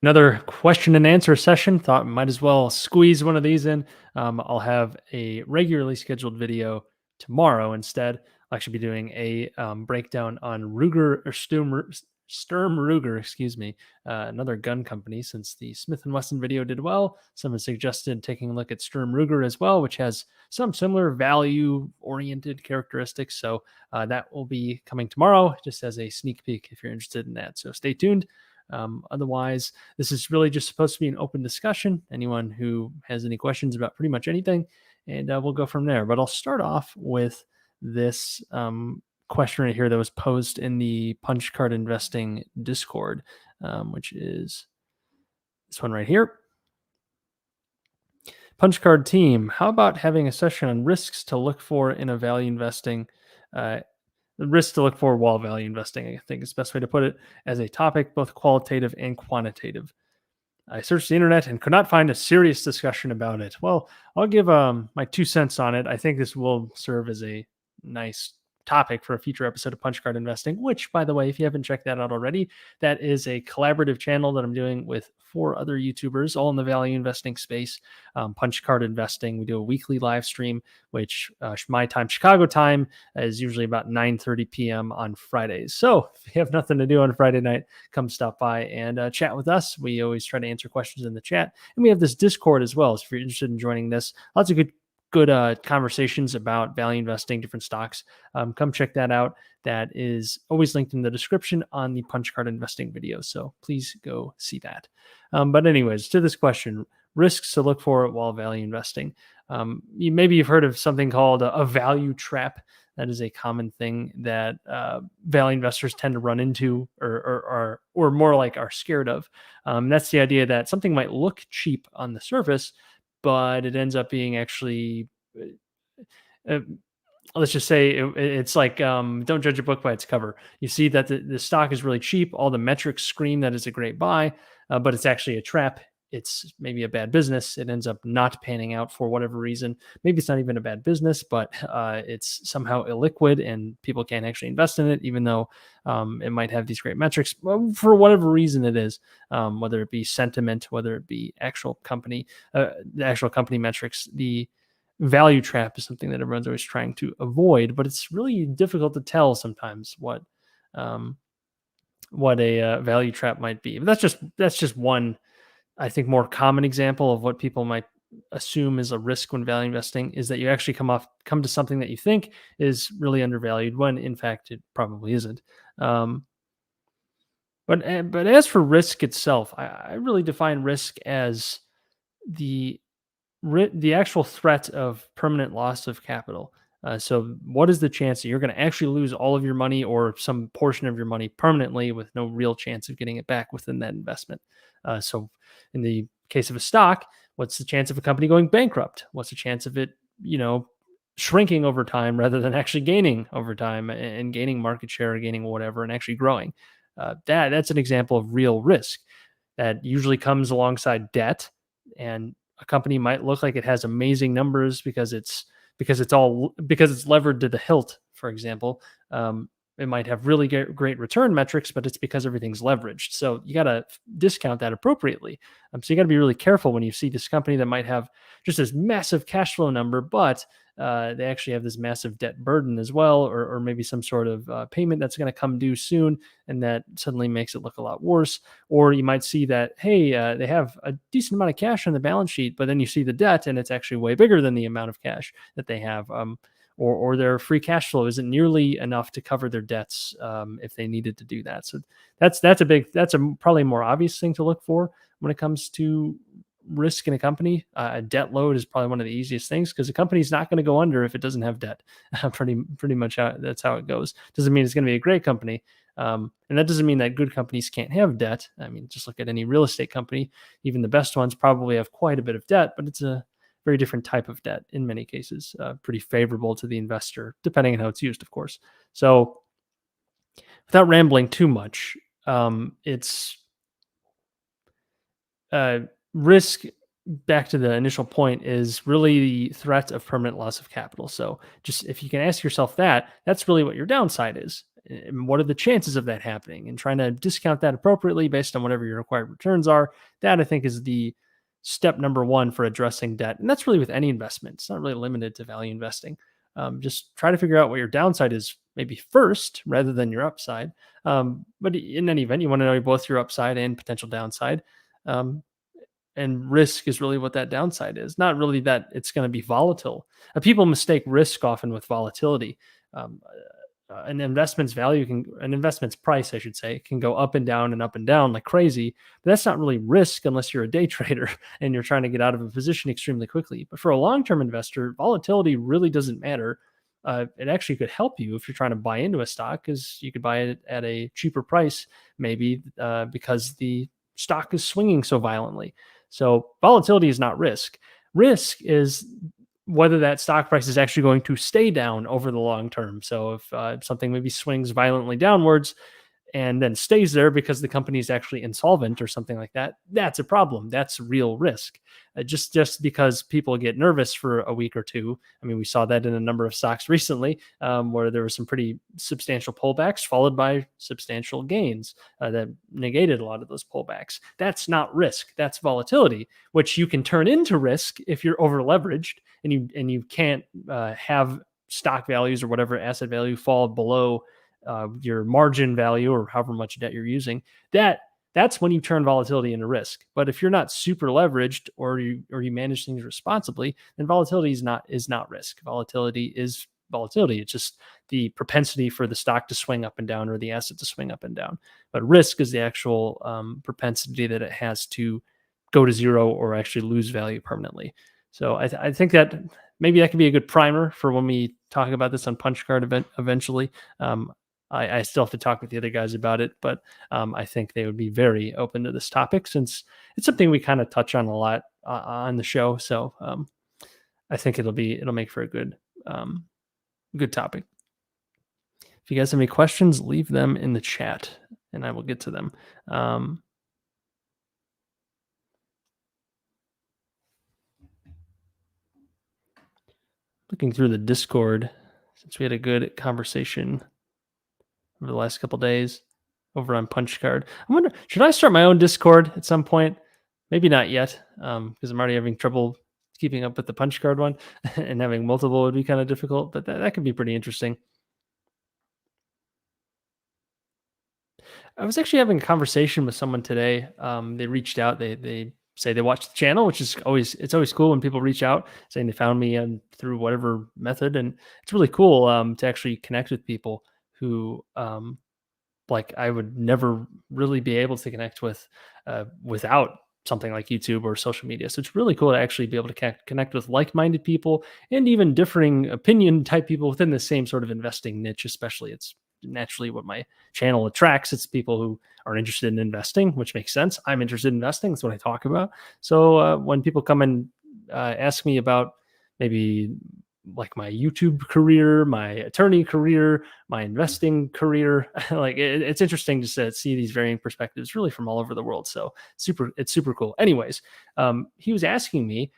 Another question and answer session. Thought might as well squeeze one of these in. I'll have a regularly scheduled video tomorrow instead. I'll actually be doing a breakdown on Ruger or Sturm Ruger, excuse me, another gun company. Since the Smith and Wesson video did well, someone suggested taking a look at Sturm Ruger as well, which has some similar value-oriented characteristics. So that will be coming tomorrow, just as a sneak peek if you're interested in that. So stay tuned. Otherwise, this is really just supposed to be an open discussion. Anyone who has any questions about pretty much anything, and we'll go from there. But I'll start off with this question right here that was posed in the Punch Card Investing Discord, which is this one right here. Punch Card team, how about having a session on risks to look for in a value investing? The risks to look for while value investing, I think is the best way to put it, as a topic, both qualitative and quantitative. I searched the internet and could not find a serious discussion about it. Well, I'll give my 2 cents on it. I think this will serve as a nice topic for a future episode of Punch Card Investing, which, by the way, if you haven't checked that out already, that is a collaborative channel that I'm doing with 4 other YouTubers, all in the value investing space. Punch Card Investing, we do a weekly live stream, which my time, Chicago time, is usually about 9:30 p.m. on Fridays. So if you have nothing to do on Friday night, come stop by and chat with us. We always try to answer questions in the chat. And we have this Discord as well. So if you're interested in joining this, lots of good conversations about value investing, different stocks. Come check that out. That is always linked in the description on the Punch Card Investing video. So please go see that. But anyways, to this question, risks to look for while value investing. Maybe you've heard of something called a value trap. That is a common thing that value investors tend to run into, or more like are scared of. That's the idea that something might look cheap on the surface, but it ends up being actually, uh, let's just say it's like, don't judge a book by its cover. You see that the stock is really cheap. All the metrics scream that it's a great buy, but it's actually a trap. It's maybe a bad business. It ends up not panning out for whatever reason. Maybe it's not even a bad business, but it's somehow illiquid and people can't actually invest in it, even though it might have these great metrics. Well, for whatever reason it is, whether it be sentiment, whether it be the actual company metrics. The value trap is something that everyone's always trying to avoid, but it's really difficult to tell sometimes um, what a value trap might be. But that's just one, I think, more common example of what people might assume is a risk when value investing, is that you actually come to something that you think is really undervalued when in fact it probably isn't. Um, but as for risk itself, I really define risk as the the actual threat of permanent loss of capital. So, what is the chance that you're going to actually lose all of your money or some portion of your money permanently with no real chance of getting it back within that investment? So, in the case of a stock, what's the chance of a company going bankrupt? What's the chance of it, shrinking over time rather than actually gaining over time and gaining market share, or gaining whatever, and actually growing? That's an example of real risk that usually comes alongside debt. And a company might look like it has amazing numbers because it's levered to the hilt, for example. It might have really great return metrics, but it's because everything's leveraged. So you got to discount that appropriately. So you got to be really careful when you see this company that might have just this massive cash flow number, but they actually have this massive debt burden as well, or maybe some sort of payment that's going to come due soon, and that suddenly makes it look a lot worse. Or you might see that, hey, they have a decent amount of cash on the balance sheet, but then you see the debt, and it's actually way bigger than the amount of cash that they have. Or their free cash flow isn't nearly enough to cover their debts if they needed to do that. So that's probably a more obvious thing to look for when it comes to risk in a company. A debt load is probably one of the easiest things, because a company's not going to go under if it doesn't have debt. Pretty much that's how it goes. Doesn't mean it's going to be a great company. And that doesn't mean that good companies can't have debt. I mean, just look at any real estate company. Even the best ones probably have quite a bit of debt, but it's a very different type of debt in many cases, pretty favorable to the investor, depending on how it's used, of course. So without rambling too much, it's risk, back to the initial point, is really the threat of permanent loss of capital. So just if you can ask yourself that, that's really what your downside is. And what are the chances of that happening? And trying to discount that appropriately based on whatever your required returns are. That I think is the step number one for addressing debt. And that's really with any investment. It's not really limited to value investing. Just try to figure out what your downside is maybe first rather than your upside. But in any event, you want to know both your upside and potential downside. Um, and risk is really what that downside is, not really that it's going to be volatile. People mistake risk often with volatility. Um, an investment's price, I should say, can go up and down like crazy. But that's not really risk unless you're a day trader and you're trying to get out of a position extremely quickly. But for a long-term investor, volatility really doesn't matter. It actually could help you if you're trying to buy into a stock, because you could buy it at a cheaper price, maybe because the stock is swinging so violently. So volatility is not risk. Risk is whether that stock price is actually going to stay down over the long term. So if something maybe swings violently downwards and then stays there because the company is actually insolvent or something like that, that's a problem. That's real risk. Just because people get nervous for a week or two. I mean, we saw that in a number of stocks recently, where there were some pretty substantial pullbacks followed by substantial gains that negated a lot of those pullbacks. That's not risk. That's volatility, which you can turn into risk if you're over leveraged and you can't have stock values or whatever asset value fall below your margin value or however much debt you're using. That's when you turn volatility into risk. But if you're not super leveraged or you manage things responsibly, then volatility is not risk. Volatility is volatility. It's just the propensity for the stock to swing up and down or the asset to swing up and down. But risk is the actual propensity that it has to go to zero or actually lose value permanently. So I think that maybe that could be a good primer for when we talk about this on Punch Card eventually. I still have to talk with the other guys about it, but I think they would be very open to this topic since it's something we kind of touch on a lot on the show. So I think it'll make for a good topic. If you guys have any questions, leave them in the chat and I will get to them. Looking through the Discord, since we had a good conversation over the last couple days over on Punch Card. I wonder, should I start my own Discord at some point? Maybe not yet, because I'm already having trouble keeping up with the Punch Card one, and having multiple would be kind of difficult. But that could be pretty interesting. I was actually having a conversation with someone today. They reached out. They say they watched the channel, which is always cool when people reach out saying they found me through whatever method, and it's really cool to actually connect with people who like I would never really be able to connect with without something like YouTube or social media. So it's really cool to actually be able to connect with like-minded people and even differing opinion type people within the same sort of investing niche. Especially, it's naturally what my channel attracts. It's people who are interested in investing, which makes sense. I'm interested in investing. That's what I talk about. So when people come and ask me about maybe like my YouTube career, my attorney career, my investing career. Like it's interesting to see these varying perspectives really from all over the world. So it's super cool. Anyways, he was asking me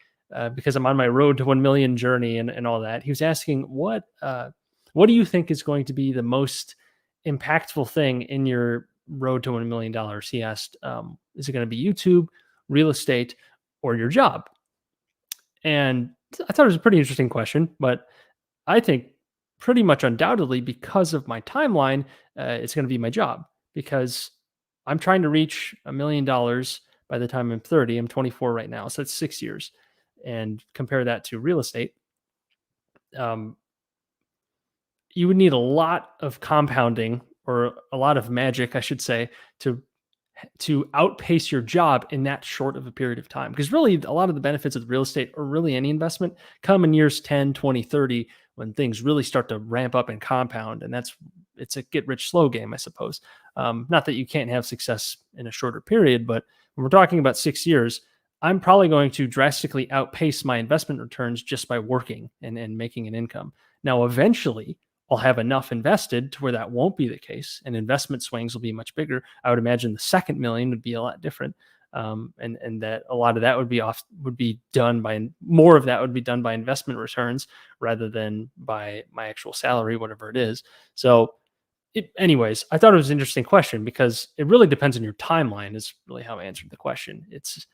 because I'm on my road to 1 million journey and all that. He was asking what do you think is going to be the most impactful thing in your road to $1 million? He asked, is it going to be YouTube, real estate, or your job? And I thought it was a pretty interesting question, but I think pretty much undoubtedly because of my timeline, it's going to be my job because I'm trying to reach $1 million by the time I'm 30. I'm 24 right now, so that's 6 years. And compare that to real estate, you would need a lot of compounding or a lot of magic, I should say, to outpace your job in that short of a period of time. Because really, a lot of the benefits of real estate or really any investment come in years 10, 20, 30 when things really start to ramp up and compound. And it's a get rich slow game, I suppose. Not that you can't have success in a shorter period, but when we're talking about 6 years, I'm probably going to drastically outpace my investment returns just by working and making an income. Now, eventually, I'll have enough invested to where that won't be the case, and investment swings will be much bigger. I would imagine the second million would be a lot different, and that a lot of that would be done by more of that would be done by investment returns rather than by my actual salary, whatever it is. So Anyways, I thought it was an interesting question because it really depends on your timeline. Is really how I answered the question. It's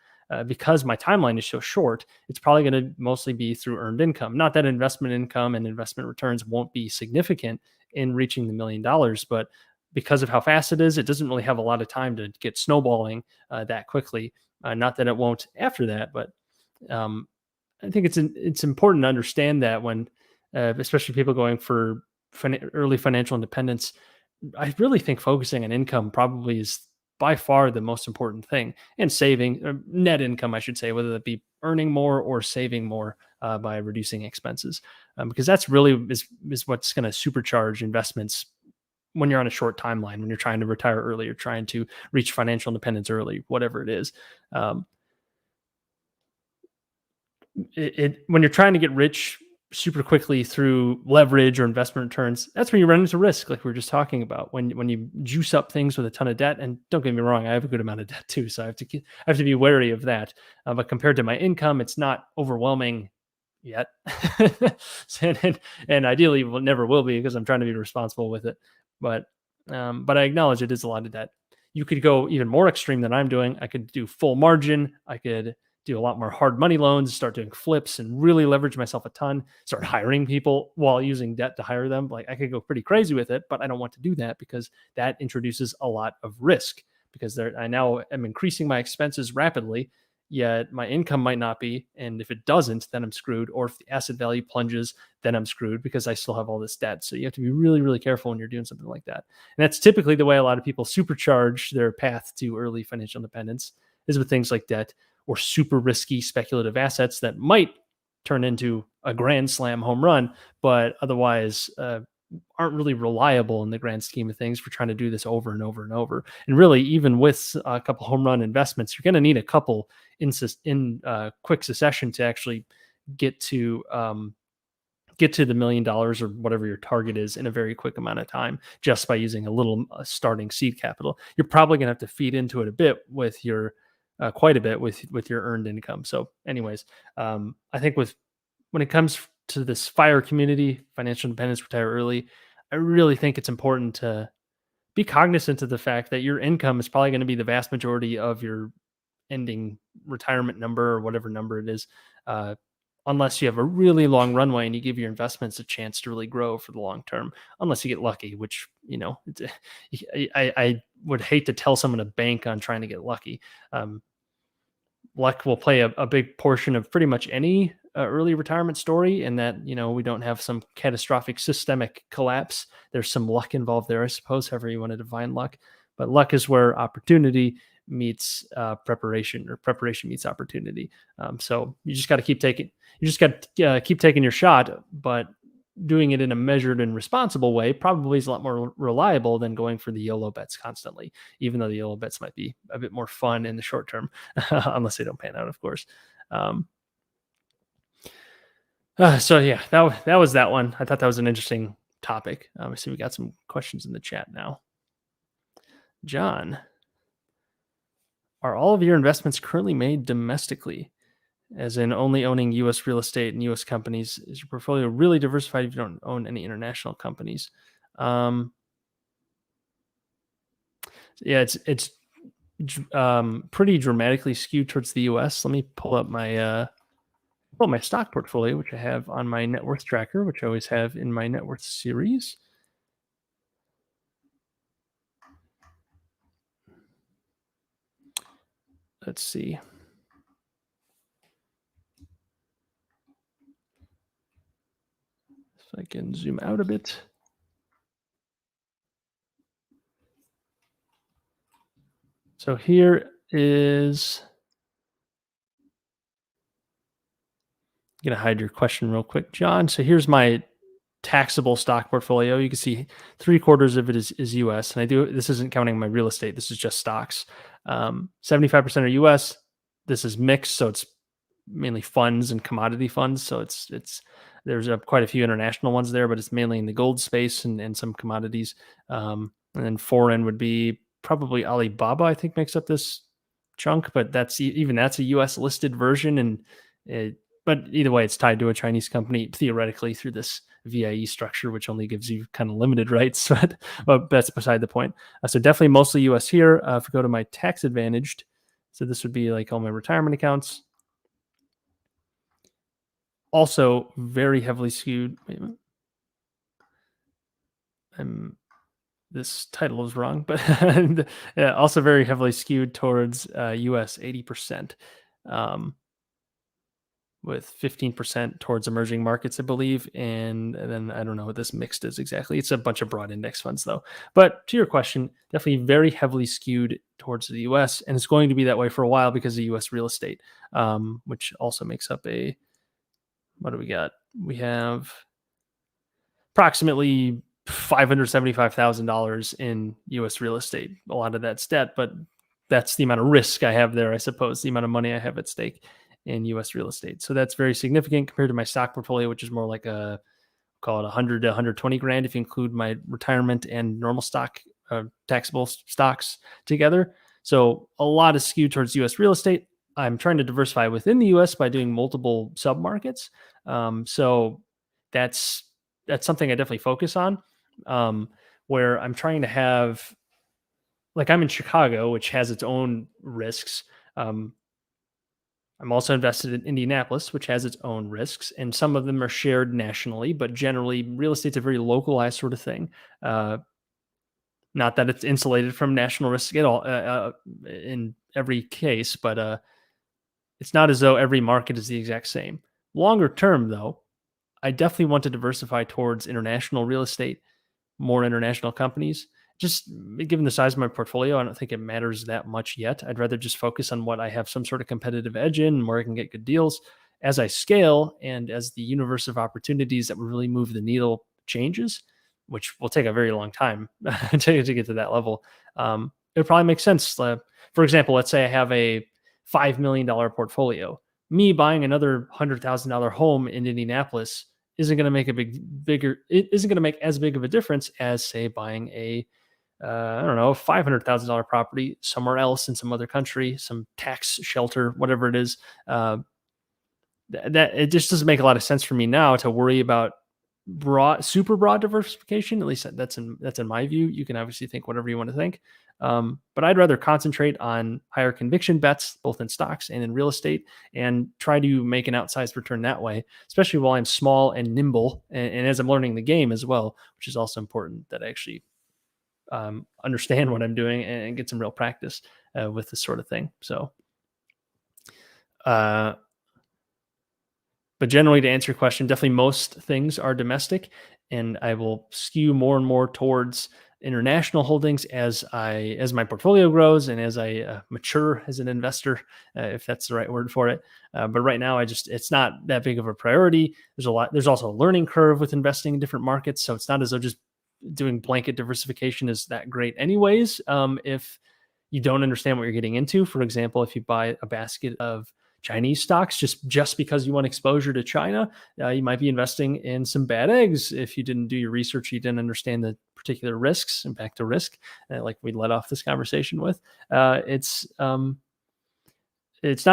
because my timeline is so short. It's probably going to mostly be through earned income. Not that investment income and investment returns won't be significant in reaching the $1 million, but because of how fast it is, it doesn't really have a lot of time to get snowballing that quickly. Not that it won't after that, but um, I think it's important to understand that when, especially people going for early financial independence, I really think focusing on income probably is by far the most important thing, and saving net income, I should say, whether that be earning more or saving more by reducing expenses, because that's really is what's going to supercharge investments when you're on a short timeline, when you're trying to retire early, you're trying to reach financial independence early, whatever it is. Um, when you're trying to get rich super quickly through leverage or investment returns, that's when you run into risk, like we were just talking about. When you juice up things with a ton of debt, and don't get me wrong, I have a good amount of debt too, so I have to be wary of that. But compared to my income, it's not overwhelming yet, and ideally, will never will be because I'm trying to be responsible with it. But I acknowledge it is a lot of debt. You could go even more extreme than I'm doing. I could do full margin. I could do a lot more hard money loans, start doing flips and really leverage myself a ton, start hiring people while using debt to hire them. Like I could go pretty crazy with it, but I don't want to do that because that introduces a lot of risk because I now am increasing my expenses rapidly, yet my income might not be. And if it doesn't, then I'm screwed. Or if the asset value plunges, then I'm screwed because I still have all this debt. So you have to be really, really careful when you're doing something like that. And that's typically the way a lot of people supercharge their path to early financial independence is with things like debt or super risky speculative assets that might turn into a grand slam home run, but otherwise aren't really reliable in the grand scheme of things for trying to do this over and over and over. And really, even with a couple home run investments, you're going to need a couple in quick succession to actually get to the $1 million or whatever your target is in a very quick amount of time just by using a little starting seed capital. You're probably going to have to feed into it a bit with your quite a bit with your earned income. So, anyways, I think when it comes to this fire community, financial independence, retire early, I really think it's important to be cognizant of the fact that your income is probably going to be the vast majority of your ending retirement number or whatever number it is, uh, unless you have a really long runway and you give your investments a chance to really grow for the long term. Unless you get lucky, which I would hate to tell someone to bank on trying to get lucky. Um, Luck will play a big portion of pretty much any early retirement story, and that we don't have some catastrophic systemic collapse. There's some luck involved there, I suppose, however you want to define luck. But luck is where opportunity meets preparation, or preparation meets opportunity. So you just got to keep taking. You just got to keep taking your shot, but doing it in a measured and responsible way probably is a lot more reliable than going for the YOLO bets constantly, even though the YOLO bets might be a bit more fun in the short term, unless they don't pan out, of course. Um, so yeah, that was that one. I thought that was an interesting topic. I see we got some questions in the chat now. John, are all of your investments currently made domestically? As in only owning U.S. real estate and U.S. companies? Is your portfolio really diversified if you don't own any international companies? Um, yeah, it's pretty dramatically skewed towards the U.S. Let me pull up my stock portfolio, which I have on my net worth tracker, which I always have in my net worth series. Let's see. If I can zoom out a bit. So here is, I'm going to hide your question real quick, John. So here's my taxable stock portfolio. You can see 3/4 of it is US. And this isn't counting my real estate. This is just stocks. 75% are US. This is mixed. So it's mainly funds and commodity funds. So there's quite a few international ones there, but it's mainly in the gold space and some commodities. And then foreign would be probably Alibaba, I think makes up this chunk, but that's a US listed version. But either way, it's tied to a Chinese company theoretically through this VIE structure, which only gives you kind of limited rights, but that's beside the point. So definitely mostly US here. If we go to my tax advantaged, so this would be like all my retirement accounts. Also very heavily skewed. Wait a minute. This title is wrong, but yeah, also very heavily skewed towards US 80%, with 15% towards emerging markets, I believe. And then I don't know what this mixed is exactly. It's a bunch of broad index funds, though. But to your question, definitely very heavily skewed towards the US. And it's going to be that way for a while because of US real estate, which also makes up what do we got? We have approximately $575,000 in US real estate. A lot of that's debt, but that's the amount of risk I have there, I suppose, the amount of money I have at stake in US real estate. So that's very significant compared to my stock portfolio, which is more like call it 100 to 120 grand if you include my retirement and normal stock, taxable stocks together. So a lot is skewed towards US real estate. I'm trying to diversify within the US by doing multiple sub markets. So that's something I definitely focus on. Where I'm trying to have, like, I'm in Chicago, which has its own risks. I'm also invested in Indianapolis, which has its own risks, and some of them are shared nationally, but generally, real estate's a very localized sort of thing. Uh, Not that it's insulated from national risk at all in every case, but it's not as though every market is the exact same. Longer term, though, I definitely want to diversify towards international real estate, more international companies. Just given the size of my portfolio, I don't think it matters that much yet. I'd rather just focus on what I have some sort of competitive edge in and where I can get good deals. As I scale and as the universe of opportunities that will really move the needle changes, which will take a very long time to get to that level, it probably makes sense. For example, let's say I have a $5 million portfolio. Me buying another $100,000 home in Indianapolis isn't going to make it isn't going to make as big of a difference as, say, buying I don't know, $500,000 property somewhere else in some other country, some tax shelter, whatever it is. Uh, that it just doesn't make a lot of sense for me now to worry about super broad diversification. At least that's in my view. You can obviously think whatever you want to think, but I'd rather concentrate on higher conviction bets, both in stocks and in real estate, and try to make an outsized return that way. Especially while I'm small and nimble, and as I'm learning the game as well, which is also important that I actually understand what I'm doing and get some real practice with this sort of thing. So. Uh, But generally, to answer your question, definitely most things are domestic, and I will skew more and more towards international holdings as my portfolio grows and as I mature as an investor, if that's the right word for it. But right now, it's not that big of a priority. There's also a learning curve with investing in different markets, so it's not as though just doing blanket diversification is that great, anyways. If you don't understand what you're getting into, for example, if you buy a basket of Chinese stocks just because you want exposure to China, you might be investing in some bad eggs if you didn't do your research, you didn't understand the particular risks. And back to risk, like we led off this conversation with, it's not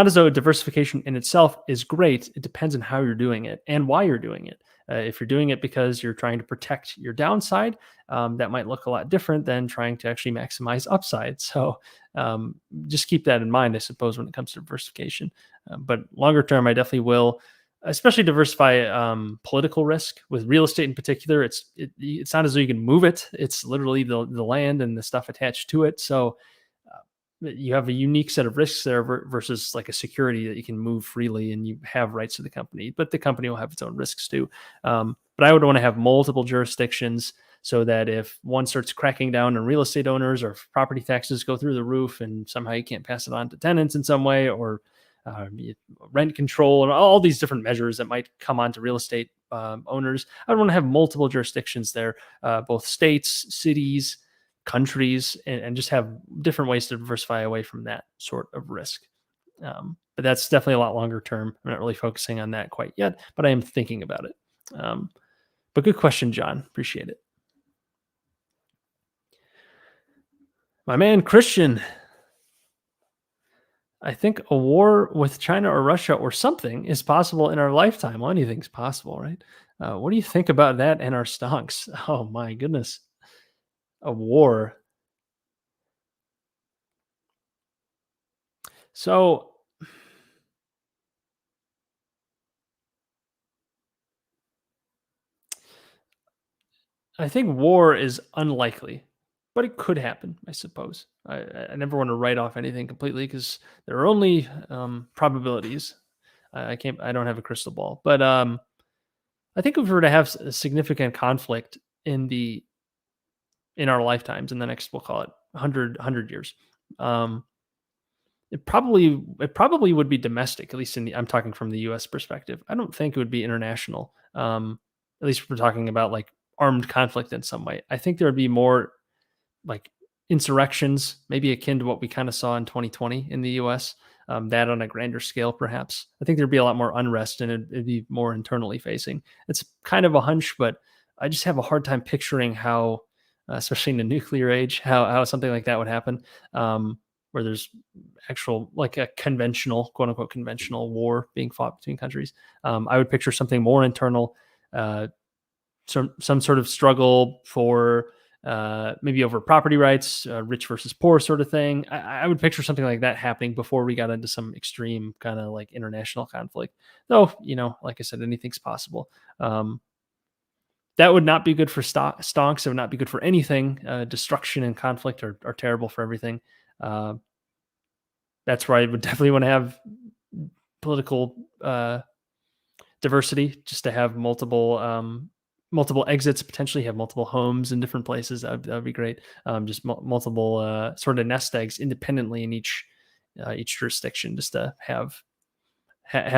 as though diversification in itself is great. It depends on how you're doing it and why you're doing it. If you're doing it because you're trying to protect your downside, that might look a lot different than trying to actually maximize upside. So just keep that in mind, I suppose, when it comes to diversification. But longer term, I definitely will, especially diversify political risk with real estate in particular. It's not as though you can move it. It's literally the land and the stuff attached to it. So you have a unique set of risks there versus like a security that you can move freely and you have rights to the company, but the company will have its own risks too. But I would want to have multiple jurisdictions so that if one starts cracking down on real estate owners or if property taxes go through the roof and somehow you can't pass it on to tenants in some way, or rent control and all these different measures that might come onto real estate owners, I would want to have multiple jurisdictions there, both states, cities, countries, and just have different ways to diversify away from that sort of risk. But that's definitely a lot longer term. I'm not really focusing on that quite yet, but I am thinking about it. But good question, John. Appreciate it. My man, Christian. I think a war with China or Russia or something is possible in our lifetime. Well, anything's possible, right? What do you think about that and our stonks? Oh my goodness, a war. So I think war is unlikely, but it could happen, I suppose. I never want to write off anything completely because there are only probabilities. I can't. I don't have a crystal ball, but I think if we were to have a significant conflict in the in our lifetimes, in the next, we'll call it 100 years, um, it probably would be domestic. At least in the I'm talking from the U.S. perspective. I don't think it would be international. At least if we're talking about like armed conflict in some way. I think there would be more like insurrections, maybe akin to what we kind of saw in 2020 in the US, that on a grander scale, perhaps. I think there'd be a lot more unrest and it'd be more internally facing. It's kind of a hunch, but I just have a hard time picturing how, especially in the nuclear age, how something like that would happen, where there's actual like a conventional, quote unquote, conventional war being fought between countries. I would picture something more internal, uh, some sort of struggle for maybe over property rights, rich versus poor sort of thing. I would picture something like that happening before we got into some extreme kind of like international conflict. Though, like I said, anything's possible. That would not be good for stonks. It would not be good for anything. Destruction and conflict are terrible for everything. Uh, that's where I would definitely want to have political diversity, just to have multiple exits, potentially have multiple homes in different places. That would be great. Just multiple sort of nest eggs independently in each jurisdiction, just to have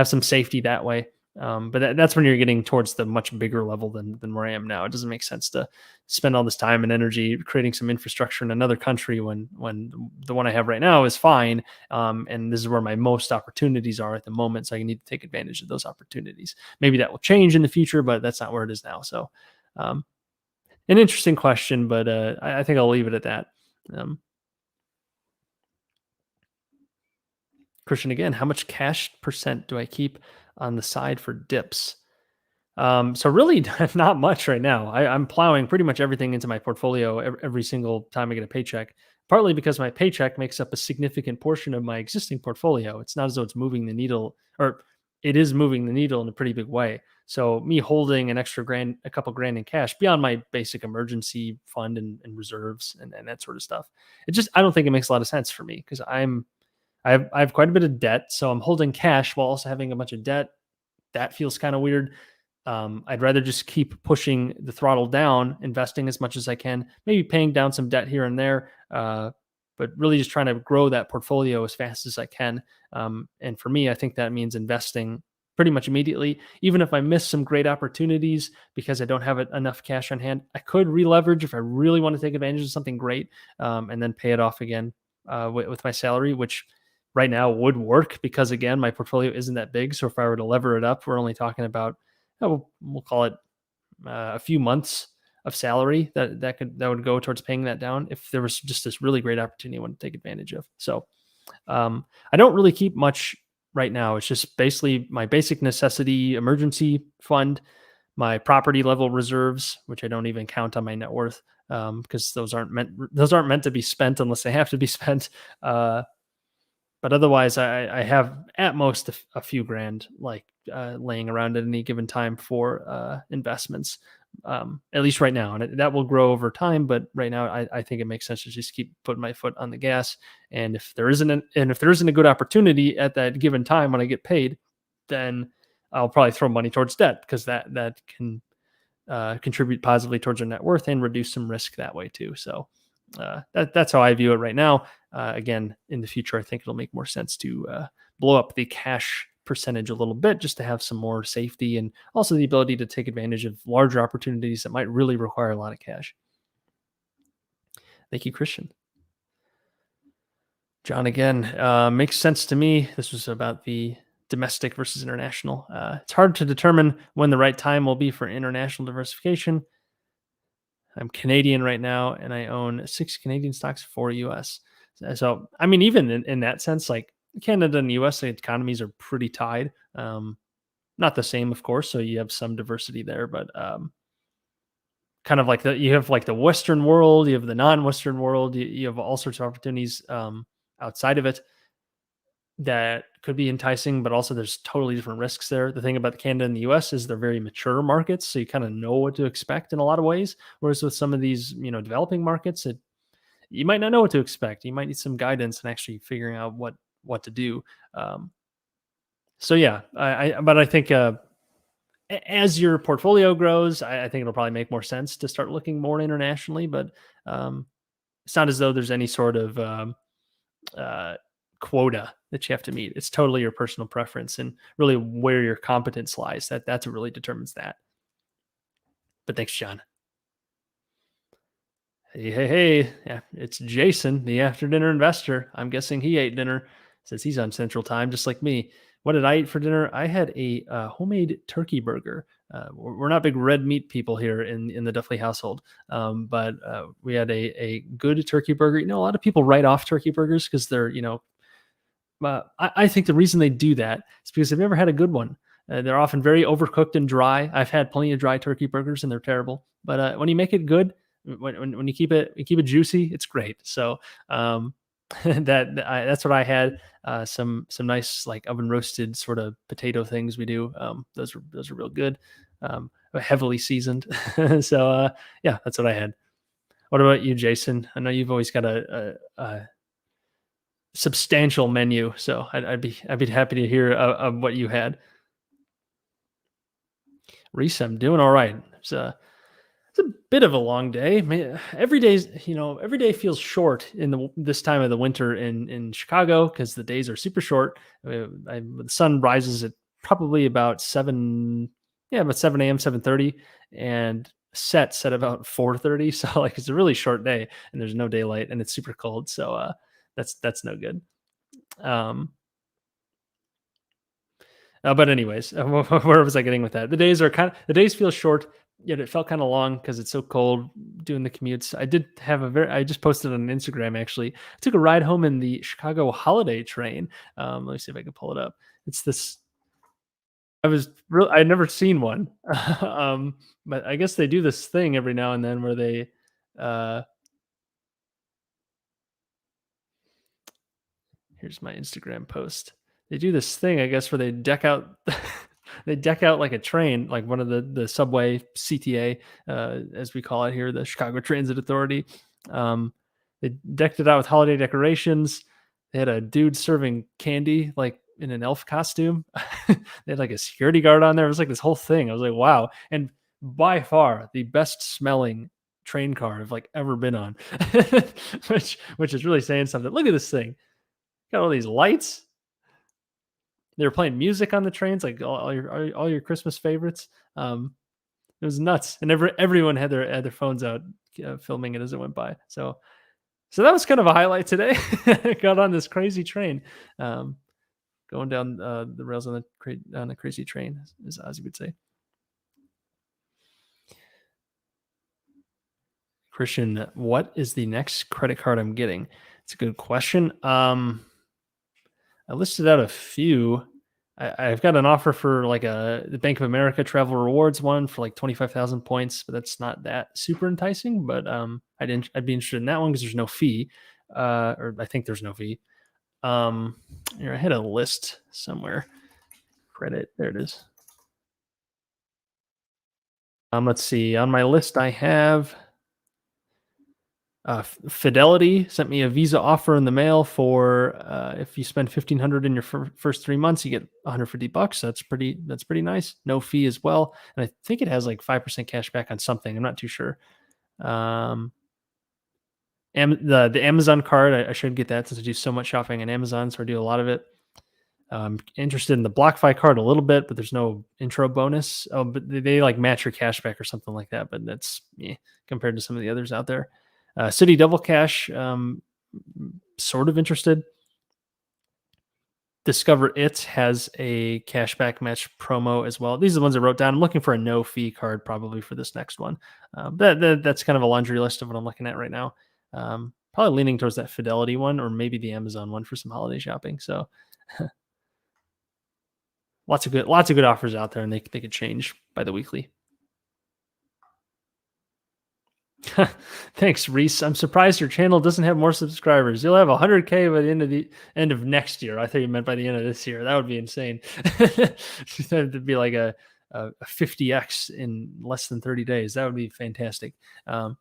some safety that way. But that's when you're getting towards the much bigger level than where I am now. It doesn't make sense to spend all this time and energy creating some infrastructure in another country when the one I have right now is fine. And this is where my most opportunities are at the moment. So I need to take advantage of those opportunities. Maybe that will change in the future, but that's not where it is now. So, um, an interesting question, but I think I'll leave it at that. Um, Christian, again, how much cash percent do I keep on the side for dips? So really not much right now. I'm plowing pretty much everything into my portfolio every single time I get a paycheck, partly because my paycheck makes up a significant portion of my existing portfolio. It's not as though it's moving the needle, or it is moving the needle in a pretty big way. So me holding an extra grand, a couple grand in cash beyond my basic emergency fund and reserves and that sort of stuff. I don't think it makes a lot of sense for me because I have quite a bit of debt. So I'm holding cash while also having a bunch of debt. That feels kind of weird. I'd rather just keep pushing the throttle down, investing as much as I can, maybe paying down some debt here and there, but really just trying to grow that portfolio as fast as I can. And for me, I think that means investing pretty much immediately. Even if I miss some great opportunities because I don't have enough cash on hand, I could re-leverage if I really want to take advantage of something great, and then pay it off again with my salary, which right now would work because again, my portfolio isn't that big. So if I were to lever it up, we're only talking about we'll call it a few months of salary that would go towards paying that down if there was just this really great opportunity I want to take advantage of. So I don't really keep much right now. It's just basically my basic necessity emergency fund, my property level reserves, which I don't even count on my net worth because those aren't meant to be spent unless they have to be spent. But otherwise, I have at most a few grand like laying around at any given time for investments, at least right now. And that will grow over time. But right now, I think it makes sense to just keep putting my foot on the gas. And if there isn't a good opportunity at that given time when I get paid, then I'll probably throw money towards debt because that can contribute positively towards your net worth and reduce some risk that way too. So that's how I view it right now. Again, in the future, I think it'll make more sense to blow up the cash percentage a little bit just to have some more safety and also the ability to take advantage of larger opportunities that might really require a lot of cash. Thank you, Christian. John, again, makes sense to me. This was about the domestic versus international. It's hard to determine when the right time will be for international diversification. I'm Canadian right now, and I own 6 Canadian stocks, 4 US. So, I mean, even in that sense, like Canada and US economies are pretty tied. Not the same, of course. So you have some diversity there, but kind of like you have like the Western world, you have the non-Western world, you have all sorts of opportunities outside of it that could be enticing, but also there's totally different risks there. The thing about Canada and the US is they're very mature markets, so you kind of know what to expect in a lot of ways. Whereas with some of these, developing markets, you might not know what to expect. You might need some guidance and actually figuring out what to do. Um, so yeah, but I think as your portfolio grows, I think it'll probably make more sense to start looking more internationally. But um, it's not as though there's any sort of uh, quota that you have to meet. It's totally your personal preference and really where your competence lies. That's what really determines that. But thanks, John. Hey, hey, hey. Yeah, it's Jason, the after dinner investor. I'm guessing he ate dinner since he's on Central Time, just like me. What did I eat for dinner? I had a homemade turkey burger. We're not big red meat people here in the Duffley household, but we had a good turkey burger. A lot of people write off turkey burgers because they're I think the reason they do that is because they've never had a good one. They're often very overcooked and dry. I've had plenty of dry turkey burgers and they're terrible. But when you make it good, when you keep it juicy, it's great. So that's what I had. Some nice like oven roasted sort of potato things we do. Those are real good. Heavily seasoned. So yeah, that's what I had. What about you, Jason? I know you've always got a substantial menu, so I'd be happy to hear of what you had. Reese, I'm doing all right. It's a bit of a long day. Every day feels short in this time of the winter in Chicago because the days are super short. The sun rises at probably about 7, yeah, about 7 a.m., 7:30, and sets at about 4:30. So like it's a really short day, and there's no daylight, and it's super cold. So that's no good. Um, but anyways, where was I getting with that? The days feel short, yet it felt kind of long because it's so cold doing the commutes. I just posted on Instagram actually. I took a ride home in the Chicago holiday train. Let me see if I can pull it up. It's this. I'd never seen one, but I guess they do this thing every now and then where they uh, here's my Instagram post. They do this thing, I guess, where they deck out they deck out like a train, like one of the subway CTA, as we call it here, the Chicago Transit Authority. They decked it out with holiday decorations. They had a dude serving candy, like in an elf costume. They had like a security guard on there. It was like this whole thing. I was like, wow. And by far the best smelling train car I've like ever been on, which is really saying something. Look at this thing. Got all these lights. They were playing music on the trains, like all your Christmas favorites. It was nuts, and everyone had their phones out, filming it as it went by. So that was kind of a highlight today. Got on this crazy train, um, going down the rails on the crazy train, as Ozzy would say. Christian, what is the next credit card I'm getting? It's a good question. I listed out a few. I've got an offer for like the Bank of America Travel Rewards one for like 25,000 points, but that's not that super enticing. But I'd be interested in that one because there's no fee, or I think there's no fee. Here I had a list somewhere. Credit, there it is. Let's see. On my list, I have Fidelity sent me a Visa offer in the mail for if you spend 1,500 in your first 3 months, you get $150. That's pretty nice. No fee as well, and I think it has like 5% cash back on something. I'm not too sure. The Amazon card, I should get that since I do so much shopping on Amazon, so I do a lot of it. I'm interested in the BlockFi card a little bit, but there's no intro bonus. Oh, but they like match your cash back or something like that, but that's compared to some of the others out there. City Double Cash, sort of interested. Discover It has a cashback match promo as well. These are the ones I wrote down. I'm looking for a no fee card probably for this next one. That's kind of a laundry list of what I'm looking at right now. Probably leaning towards that Fidelity one or maybe the Amazon one for some holiday shopping. So Lots of good offers out there, and they could change by the weekly. Thanks, Reese. I'm surprised your channel doesn't have more subscribers. You'll have 100K by the end of next year. I thought you meant by the end of this year. That would be insane. That'd be like a 50x in less than 30 days. That would be fantastic. Well,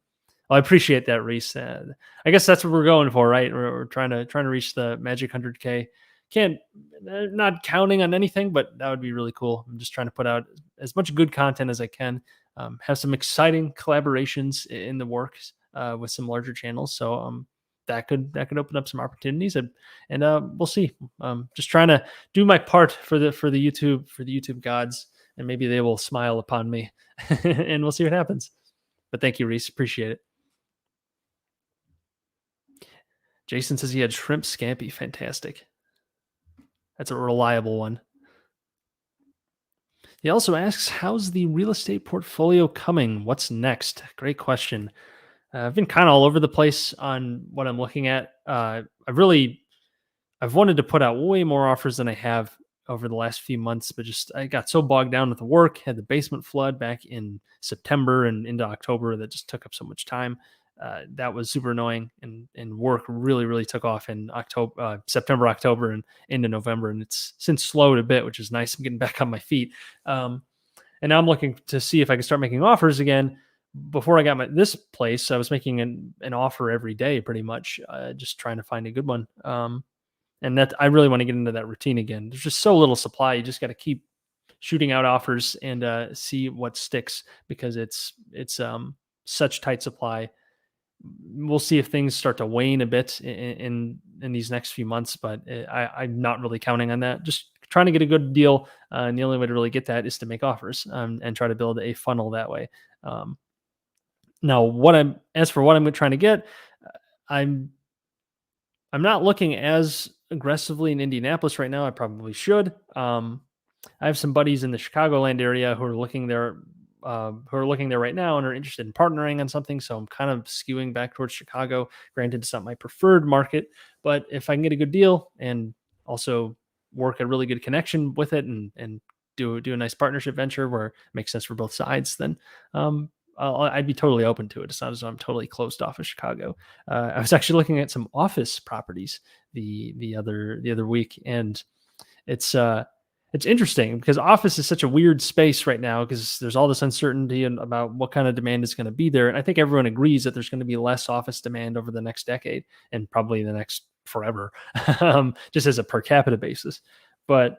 I appreciate that, Reese. I guess that's what we're going for, right? We're trying to reach the magic 100K. Can't Not counting on anything, but that would be really cool. I'm just trying to put out as much good content as I can. Have some exciting collaborations in the works with some larger channels. So that could open up some opportunities, and we'll see. Just trying to do my part for the YouTube gods, and maybe they will smile upon me, and we'll see what happens. But thank you, Reese. Appreciate it. Jason says he had shrimp scampi. Fantastic. That's a reliable one. He also asks, how's the real estate portfolio coming? What's next? Great question. I've been kind of all over the place on what I'm looking at. I've wanted to put out way more offers than I have over the last few months, but just I got so bogged down with the work, had the basement flood back in September and into October that just took up so much time. That was super annoying, and work really took off in September, October, and into November, and it's since slowed a bit, which is nice. I'm getting back on my feet, and now I'm looking to see if I can start making offers again. Before I got this place, I was making an offer every day, pretty much, just trying to find a good one. And that I really want to get into that routine again. There's just so little supply. You just got to keep shooting out offers and see what sticks, because it's such tight supply. We'll see if things start to wane a bit in these next few months, but I'm not really counting on that. Just trying to get a good deal, and the only way to really get that is to make offers, and try to build a funnel that way. Now, as for what I'm trying to get, I'm not looking as aggressively in Indianapolis right now. I probably should. I have some buddies in the Chicagoland area who are looking there right now and are interested in partnering on something. So I'm kind of skewing back towards Chicago. Granted, it's not my preferred market, but if I can get a good deal and also work a really good connection with it, and do a nice partnership venture where it makes sense for both sides, then I'd be totally open to it. It's not as though I'm totally closed off of Chicago. I was actually looking at some office properties the other week, and it's interesting because office is such a weird space right now, because there's all this uncertainty about what kind of demand is going to be there. And I think everyone agrees that there's going to be less office demand over the next decade, and probably the next forever, just as a per capita basis. But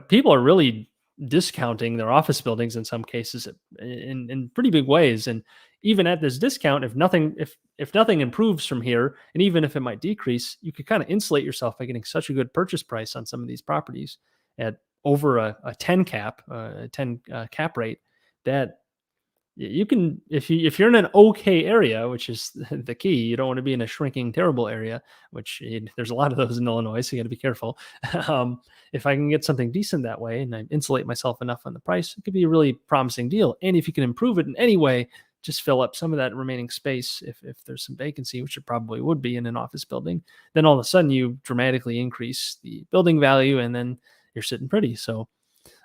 people are really discounting their office buildings in some cases in pretty big ways. And even at this discount, if nothing improves from here, and even if it might decrease, you could kind of insulate yourself by getting such a good purchase price on some of these properties at over a 10 cap rate, that you can, if you're in an okay area, which is the key. You don't want to be in a shrinking terrible area, which there's a lot of those in Illinois, so you got to be careful. If I can get something decent that way, and I insulate myself enough on the price, it could be a really promising deal. And if you can improve it in any way, just fill up some of that remaining space, if there's some vacancy, which it probably would be in an office building, then all of a sudden you dramatically increase the building value, and then you're sitting pretty. So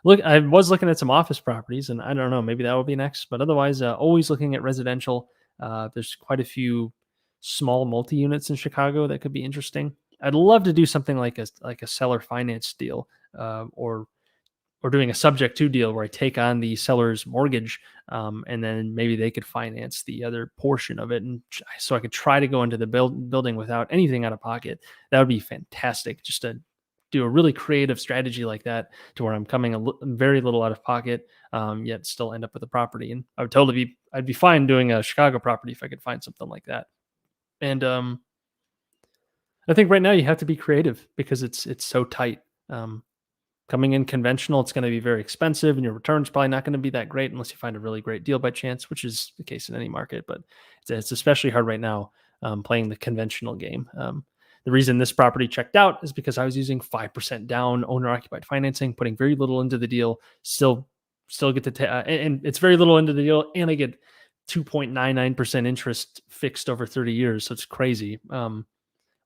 look, I was looking at some office properties, and I don't know, maybe that will be next. But otherwise, always looking at residential. There's quite a few small multi-units in Chicago that could be interesting. I'd love to do something like a seller finance deal, or doing a subject to deal where I take on the seller's mortgage, and then maybe they could finance the other portion of it, and so I could try to go into the building without anything out of pocket. That would be fantastic. Just to do a really creative strategy like that, to where I'm coming very little out of pocket, yet still end up with a property. And I'd be fine doing a Chicago property if I could find something like that. And I think right now you have to be creative, because it's so tight. Coming in conventional, it's going to be very expensive, and your return's probably not going to be that great unless you find a really great deal by chance, which is the case in any market. But it's especially hard right now, playing the conventional game. The reason this property checked out is because I was using 5% down owner-occupied financing, putting very little into the deal, still get to and it's very little into the deal, and I get 2.99% interest fixed over 30 years. So it's crazy.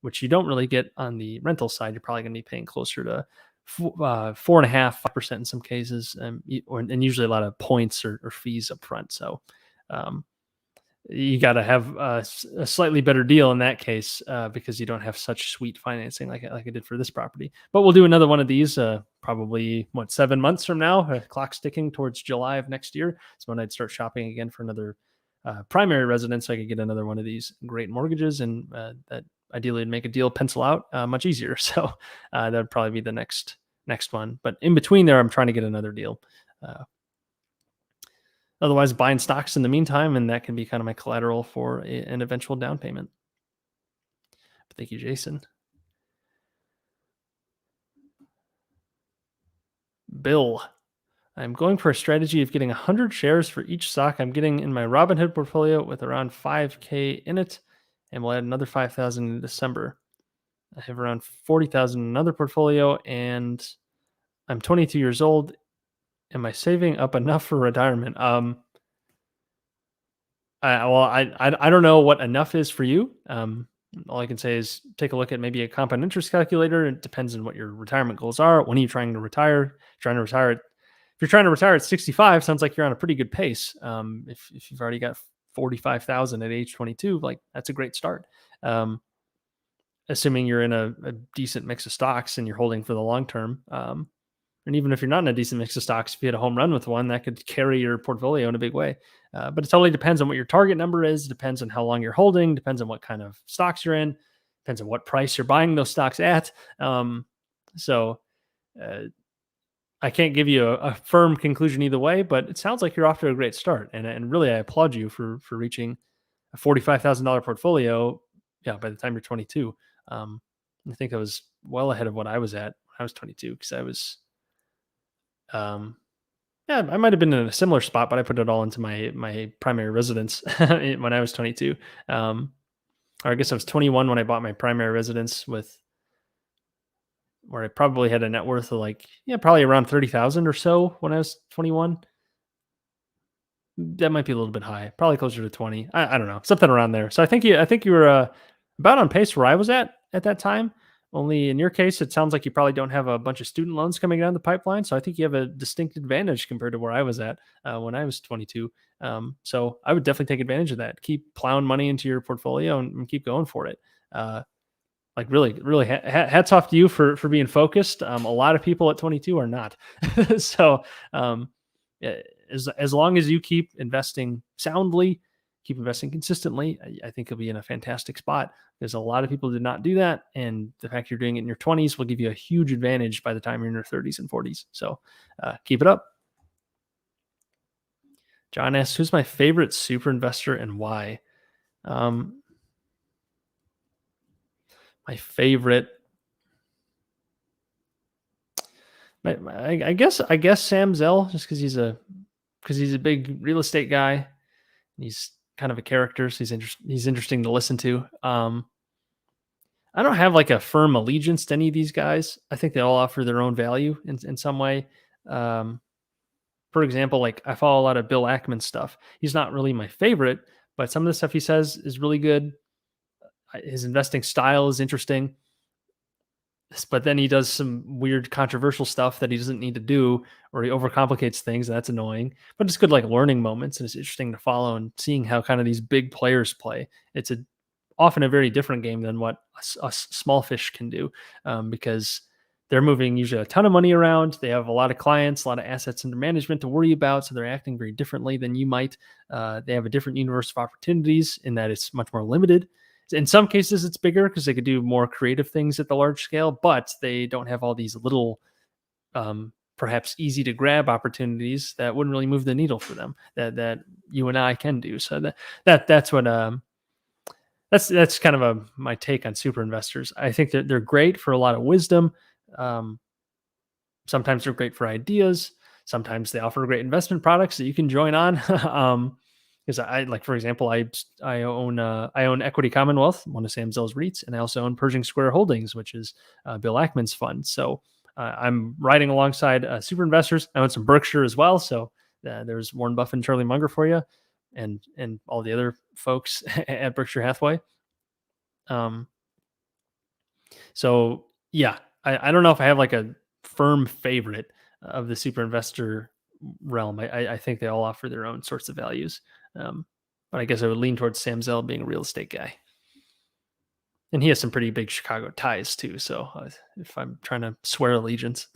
which you don't really get on the rental side. You're probably going to be paying closer to 4.5% in some cases, and usually a lot of points or fees up front. So um, you got to have a slightly better deal in that case because you don't have such sweet financing like I did for this property. But we'll do another one of these probably 7 months from now. Clock's ticking towards July of next year. So when I'd start shopping again for another primary residence, I could get another one of these great mortgages, and that ideally would make a deal pencil out much easier. So that would probably be the next one. But in between there, I'm trying to get another deal. Uh, Otherwise, buying stocks in the meantime, and that can be kind of my collateral for an eventual down payment. But thank you, Jason. Bill, I'm going for a strategy of getting 100 shares for each stock I'm getting in my Robinhood portfolio with around 5K in it, and we'll add another 5,000 in December. I have around 40,000 in another portfolio, and I'm 22 years old. Am I saving up enough for retirement? I don't know what enough is for you. All I can say is take a look at maybe a compound interest calculator. It depends on what your retirement goals are. When are you trying to retire? If you're trying to retire at 65, sounds like you're on a pretty good pace. If you've already got 45,000 at age 22, like that's a great start. Assuming you're in a decent mix of stocks and you're holding for the long term. And even if you're not in a decent mix of stocks, if you had a home run with one, that could carry your portfolio in a big way. But it totally depends on what your target number is, depends on how long you're holding, depends on what kind of stocks you're in, depends on what price you're buying those stocks at. So uh, I can't give you a firm conclusion either way, but it sounds like you're off to a great start. And really, I applaud you for reaching a $45,000 portfolio. Yeah, by the time you're 22, I think I was well ahead of what I was at when I was 22 because I was um, yeah, I might have been in a similar spot, but I put it all into my primary residence when I was 22. Or I guess I was 21 when I bought my primary residence with where I probably had a net worth of probably around 30,000 or so when I was 21. That might be a little bit high, probably closer to 20. I don't know, something around there. So I think you were about on pace where I was at that time. Only in your case, it sounds like you probably don't have a bunch of student loans coming down the pipeline. So I think you have a distinct advantage compared to where I was at when I was 22. So I would definitely take advantage of that. Keep plowing money into your portfolio and keep going for it. Like really, really, hats off to you for being focused. A lot of people at 22 are not. So yeah, as long as you keep investing soundly, keep investing consistently, I think you'll be in a fantastic spot. There's a lot of people who did not do that, and the fact you're doing it in your 20s will give you a huge advantage by the time you're in your 30s and 40s. So keep it up. John asks, "Who's my favorite super investor and why?" Um, my favorite, I guess Sam Zell, just because he's a big real estate guy. He's kind of a character, so he's interesting to listen to. I don't have like a firm allegiance to any of these guys. I think they all offer their own value in some way. Um, for example, like I follow a lot of Bill Ackman stuff. He's not really my favorite, but some of the stuff he says is really good. His investing style is interesting, but then he does some weird controversial stuff that he doesn't need to do, or he overcomplicates things. And that's annoying, but it's good like learning moments, and it's interesting to follow and seeing how kind of these big players play. It's often a very different game than what us small fish can do, because they're moving usually a ton of money around. They have a lot of clients, a lot of assets under management to worry about, so they're acting very differently than you might. They have a different universe of opportunities in that it's much more limited. In some cases, it's bigger because they could do more creative things at the large scale, but they don't have all these little, perhaps easy to grab opportunities that wouldn't really move the needle for them that you and I can do. So that's what that's kind of my take on super investors. I think that they're great for a lot of wisdom. Um, Sometimes they're great for ideas. Sometimes they offer great investment products that you can join on. Because I like, for example, I own Equity Commonwealth, one of Sam Zell's REITs, and I also own Pershing Square Holdings, which is Bill Ackman's fund. So I'm riding alongside super investors. I own some Berkshire as well. So there's Warren Buffett and Charlie Munger for you, and all the other folks at Berkshire Hathaway. Um, So yeah, I don't know if I have like a firm favorite of the super investor realm. I think they all offer their own sorts of values. Um, but I guess I would lean towards Sam Zell being a real estate guy. And he has some pretty big Chicago ties too. So if I'm trying to swear allegiance,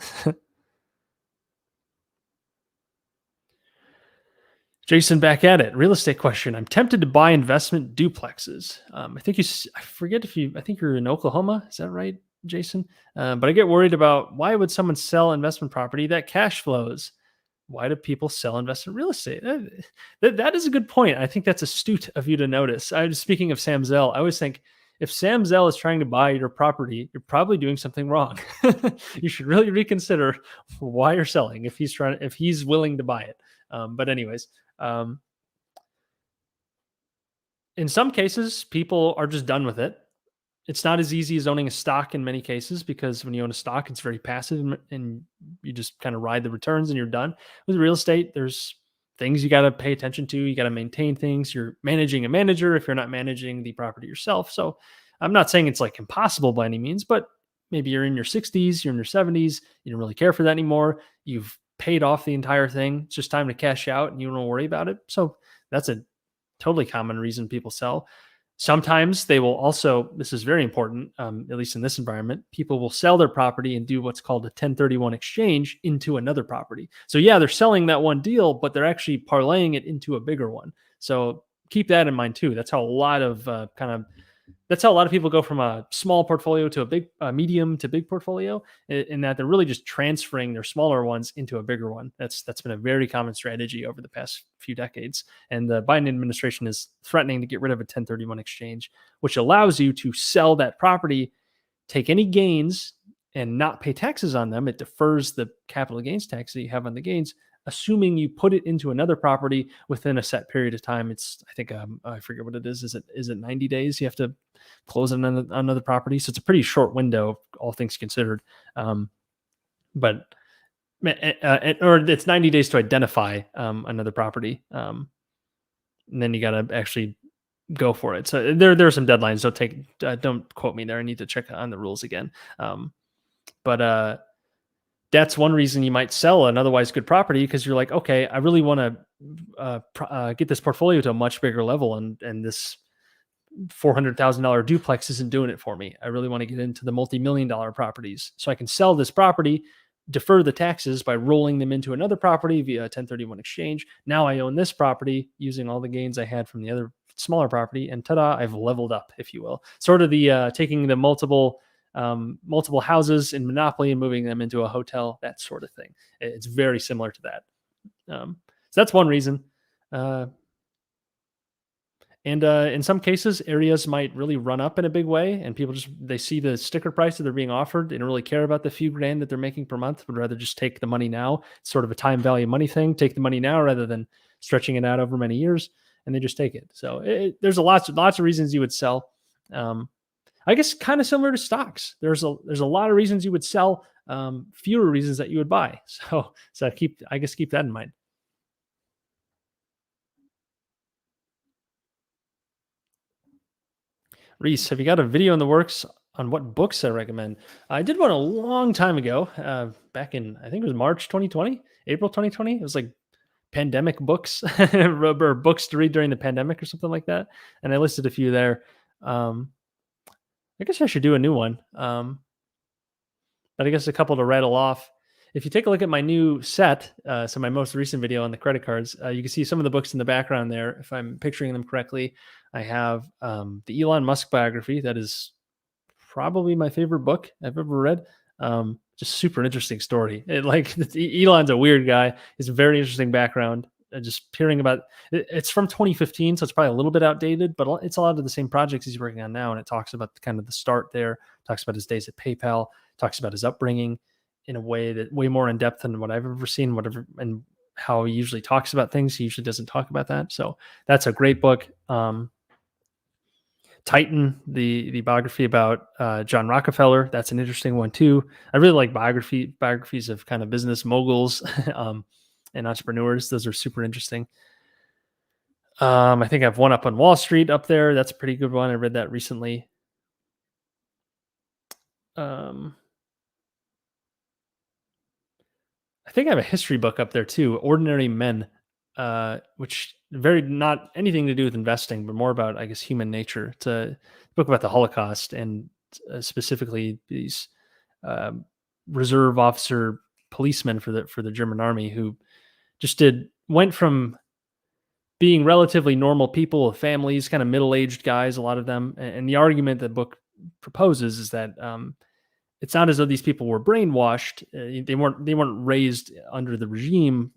Jason, back at it. Real estate question. I'm tempted to buy investment duplexes. I think I forget if you, I think you're in Oklahoma. Is that right, Jason? But I get worried about why would someone sell investment property that cash flows? Why do people sell investment real estate? That is a good point. I think that's astute of you to notice. I was speaking of Sam Zell. I always think if Sam Zell is trying to buy your property, you're probably doing something wrong. You should really reconsider why you're selling if he's willing to buy it. But anyways, um, in some cases, people are just done with it. It's not as easy as owning a stock in many cases because when you own a stock, it's very passive and you just kind of ride the returns and you're done. With real estate, there's things you got to pay attention to. You got to maintain things. You're managing a manager if you're not managing the property yourself. So I'm not saying it's like impossible by any means, but maybe you're in your 60s, you're in your 70s, you don't really care for that anymore. You've paid off the entire thing. It's just time to cash out and you don't worry about it. So that's a totally common reason people sell. Sometimes they will also, this is very important, at least in this environment, people will sell their property and do what's called a 1031 exchange into another property. So, yeah, they're selling that one deal, but they're actually parlaying it into a bigger one. So, keep that in mind too. That's how a lot of people go from a small portfolio to a big, medium to big portfolio, in that they're really just transferring their smaller ones into a bigger one. That's been a very common strategy over the past few decades. And the Biden administration is threatening to get rid of a 1031 exchange, which allows you to sell that property, take any gains, and not pay taxes on them. It defers the capital gains tax that you have on the gains, assuming you put it into another property within a set period of time. It's, I think, I forget what it is. Is it 90 days? You have to close on another property. So it's a pretty short window, all things considered. But or it's 90 days to identify another property. And then you got to actually go for it. So there are some deadlines. Don't quote me there. I need to check on the rules again. But that's one reason you might sell an otherwise good property, because you're like, okay, I really want to get this portfolio to a much bigger level, and this $400,000 duplex isn't doing it for me. I really want to get into the multi-million dollar properties, so I can sell this property, defer the taxes by rolling them into another property via a 1031 exchange. Now I own this property using all the gains I had from the other smaller property, and ta-da, I've leveled up, if you will. Sort of the taking the multiple houses in Monopoly and moving them into a hotel, that sort of thing. It's very similar to that. So that's one reason. And in some cases, areas might really run up in a big way, and people they see the sticker price that they're being offered. They don't really care about the few grand that they're making per month, would rather just take the money now. It's sort of a time value money thing. Take the money now rather than stretching it out over many years, and they just take it. So there's lots of reasons you would sell. I guess kind of similar to stocks. There's a lot of reasons you would sell, fewer reasons that you would buy. So keep that in mind. Reese, have you got a video in the works on what books I recommend? I did one a long time ago, back in, I think it was March 2020, April 2020. It was like pandemic books or books to read during the pandemic or something like that. And I listed a few there. Um, I guess I should do a new one. But I guess a couple to rattle off. If you take a look at my new set, so my most recent video on the credit cards, you can see some of the books in the background there. If I'm picturing them correctly, I have the Elon Musk biography. That is probably my favorite book I've ever read. Just super interesting story. Elon's a weird guy. It's a very interesting background. Just hearing about it's from 2015, so it's probably a little bit outdated, but it's a lot of the same projects he's working on now. And it talks about kind of the start there, talks about his days at PayPal, talks about his upbringing in a way that way more in depth than what I've ever seen, and how he usually talks about things. He usually doesn't talk about that. So that's a great book. Titan, the biography about John Rockefeller. That's an interesting one too. I really like biographies of kind of business moguls and entrepreneurs. Those are super interesting. I think I have One Up on Wall Street up there. That's a pretty good one. I read that recently. Um, I think I have a history book up there too, Ordinary Men, which very not anything to do with investing, but more about, I guess, human nature. It's a book about the Holocaust and specifically these um, reserve officer policemen for the German army who just did went from being relatively normal people with families, kind of middle aged guys, a lot of them. And the argument the book proposes is that it's not as though these people were brainwashed. They weren't raised under the regime.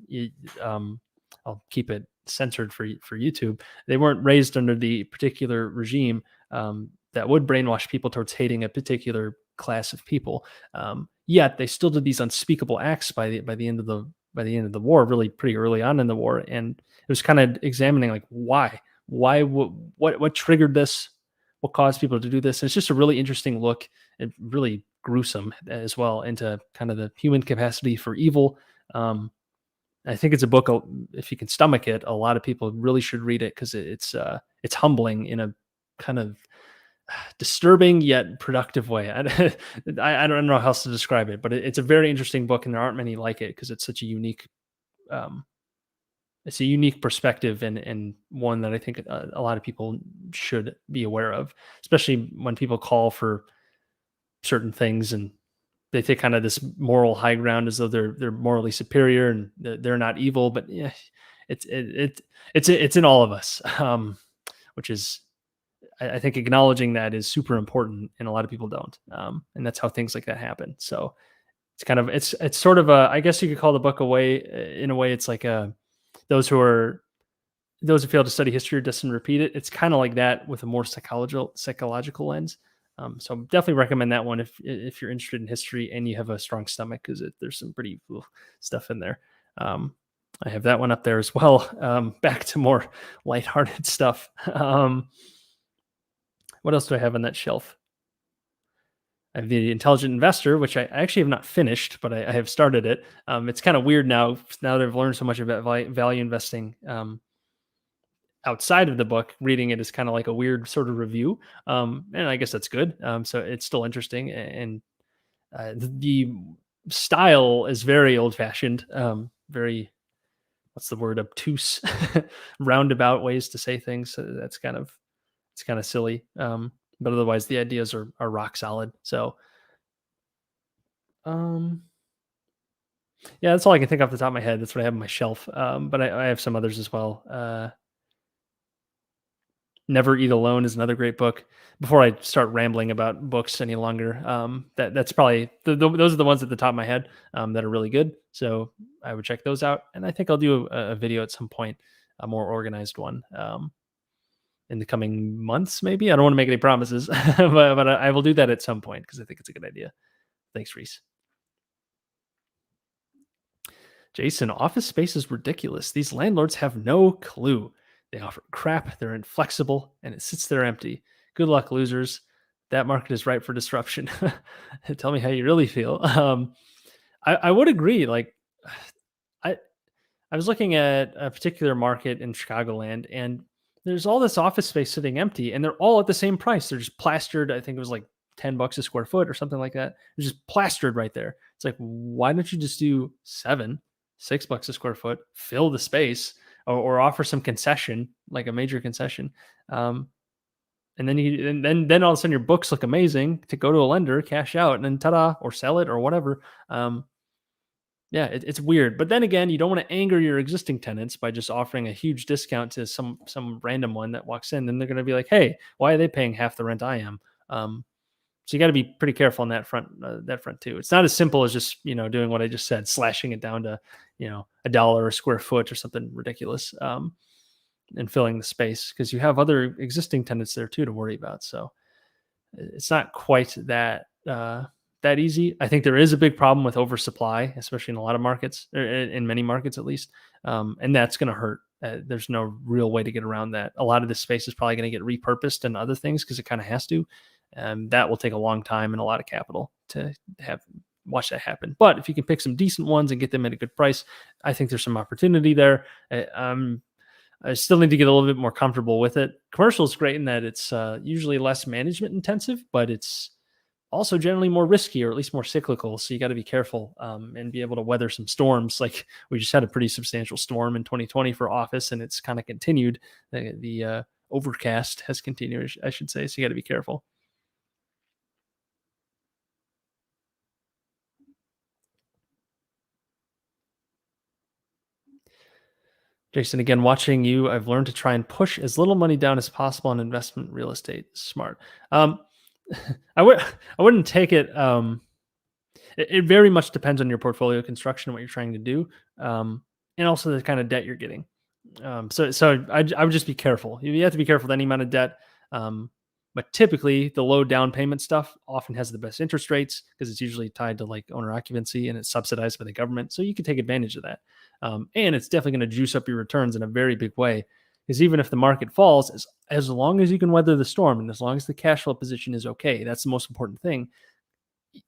I'll keep it censored for YouTube. They weren't raised under the particular regime that would brainwash people towards hating a particular class of people. Yet they still did these unspeakable acts by the end of the war, really pretty early on in the war, and it was kind of examining like why what triggered this, what caused people to do this. And it's just a really interesting look and really gruesome as well into kind of the human capacity for evil. Um, I think it's a book. If you can stomach it, a lot of people really should read it because it's humbling in a kind of disturbing yet productive way. I don't know how else to describe it, but it's a very interesting book, and there aren't many like it because it's such a unique um, it's a unique perspective and one that I think a lot of people should be aware of, especially when people call for certain things and they take kind of this moral high ground as though they're morally superior and they're not evil. But yeah, it's it's in all of us, which is I think acknowledging that is super important, and a lot of people don't, and that's how things like that happen. So it's sort of a, I guess you could call the book a way in a way it's like a those who are those who fail to study history or destined to repeat it. It's kind of like that with a more psychological lens. So definitely recommend that one if you're interested in history and you have a strong stomach because there's some pretty cool stuff in there. Um, I have that one up there as well. Back to more lighthearted stuff. What else do I have on that shelf? I have The Intelligent Investor, which I actually have not finished, but I have started it. It's kind of weird now that I've learned so much about value investing. Outside of the book, reading it is kind of like a weird sort of review, and I guess that's good. So it's still interesting, and the style is very old fashioned, very what's the word, obtuse, roundabout ways to say things. So it's kind of silly, but otherwise the ideas are rock solid. So um, yeah, that's all I can think off the top of my head. That's what I have on my shelf, but I have some others as well. Never Eat Alone is another great book. Before I start rambling about books any longer, that's probably those are the ones at the top of my head that are really good. So I would check those out, and I think I'll do a video at some point, a more organized one in the coming months. Maybe I don't want to make any promises, but I will do that at some point because I think it's a good idea. Thanks, Reese. Jason, office space is ridiculous. These landlords have no clue. They offer crap, they're inflexible, and it sits there empty. Good luck, losers. That market is ripe for disruption. Tell me how you really feel. I would agree. Like, I I was looking at a particular market in Chicagoland, and there's all this office space sitting empty, and they're all at the same price. They're just plastered. I think it was like $10 a square foot or something like that. It's just plastered right there. It's like, why don't you just do $6 a square foot, fill the space, or offer some concession, like a major concession, and then all of a sudden your books look amazing to go to a lender, cash out, and then ta-da, or sell it or whatever. Yeah, it's weird. But then again, you don't want to anger your existing tenants by just offering a huge discount to some random one that walks in. Then they're going to be like, "Hey, why are they paying half the rent I am?" So you got to be pretty careful on that front too. It's not as simple as just doing what I just said, slashing it down to $1 a square foot or something ridiculous, and filling the space because you have other existing tenants there too to worry about. So it's not quite that easy. I think there is a big problem with oversupply, especially in a lot of markets, or in many markets at least, and that's going to hurt. There's no real way to get around that. A lot of this space is probably going to get repurposed and other things because it kind of has to, and that will take a long time and a lot of capital to have watch that happen. But if you can pick some decent ones and get them at a good price, I think there's some opportunity there. I still need to get a little bit more comfortable with it. Commercial is great in that it's usually less management intensive, but it's also generally more risky or at least more cyclical. So you got to be careful and be able to weather some storms. Like we just had a pretty substantial storm in 2020 for office, and it's kind of continued. The overcast has continued, I should say. So you got to be careful. Jason, again, watching you, I've learned to try and push as little money down as possible on investment real estate. Smart. Um, I would I wouldn't take it. It very much depends on your portfolio construction and what you're trying to do, and also the kind of debt you're getting. I would just be careful. You have to be careful with any amount of debt. Um, but typically, the low down payment stuff often has the best interest rates because it's usually tied to like owner occupancy and it's subsidized by the government. So you can take advantage of that. And it's definitely going to juice up your returns in a very big way. Because even if the market falls, as long as you can weather the storm and as long as the cash flow position is okay, that's the most important thing.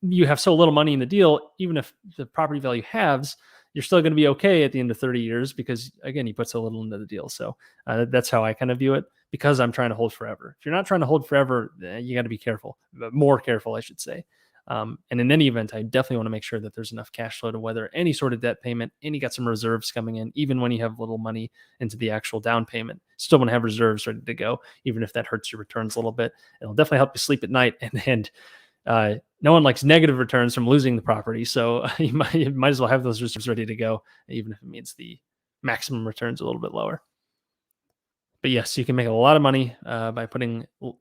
You have so little money in the deal, even if the property value halves, you're still going to be okay at the end of 30 years because again, you put so little into the deal. So that's how I kind of view it because I'm trying to hold forever. If you're not trying to hold forever, you got to be careful, but more careful, I should say. And in any event, I definitely want to make sure that there's enough cash flow to weather any sort of debt payment, and you got some reserves coming in, even when you have little money into the actual down payment. Still want to have reserves ready to go, even if that hurts your returns a little bit. It'll definitely help you sleep at night, no one likes negative returns from losing the property. So you might as well have those reserves ready to go, even if it means the maximum returns a little bit lower. But yes, you can make a lot of money by putting, a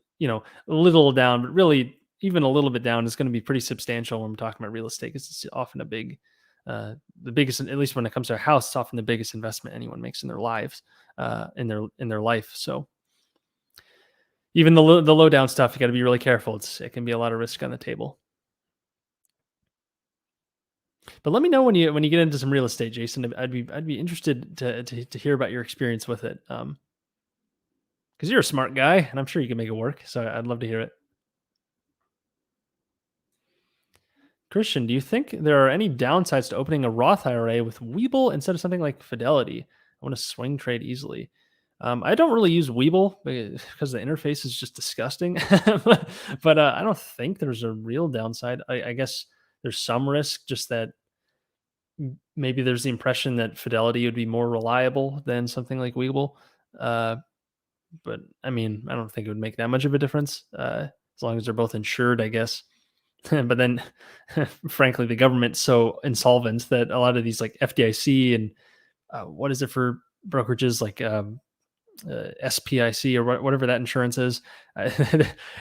little down, but really even a little bit down is going to be pretty substantial when we're talking about real estate because it's often the biggest, at least when it comes to a house, it's often the biggest investment anyone makes in their lives, in their life. So even the low down stuff, you got to be really careful. It can be a lot of risk on the table. But let me know when you get into some real estate, Jason. I'd be interested to hear about your experience with it. Because you're a smart guy, and I'm sure you can make it work. So I'd love to hear it. Christian, do you think there are any downsides to opening a Roth IRA with Webull instead of something like Fidelity? I want to swing trade easily. I don't really use Webull because the interface is just disgusting. but I don't think there's a real downside. I guess there's some risk, just that maybe there's the impression that Fidelity would be more reliable than something like Webull. Uh, but I mean, I don't think it would make that much of a difference as long as they're both insured, I guess. But then, frankly, the government's so insolvent that a lot of these like FDIC and what is it for brokerages like SPIC or whatever that insurance is,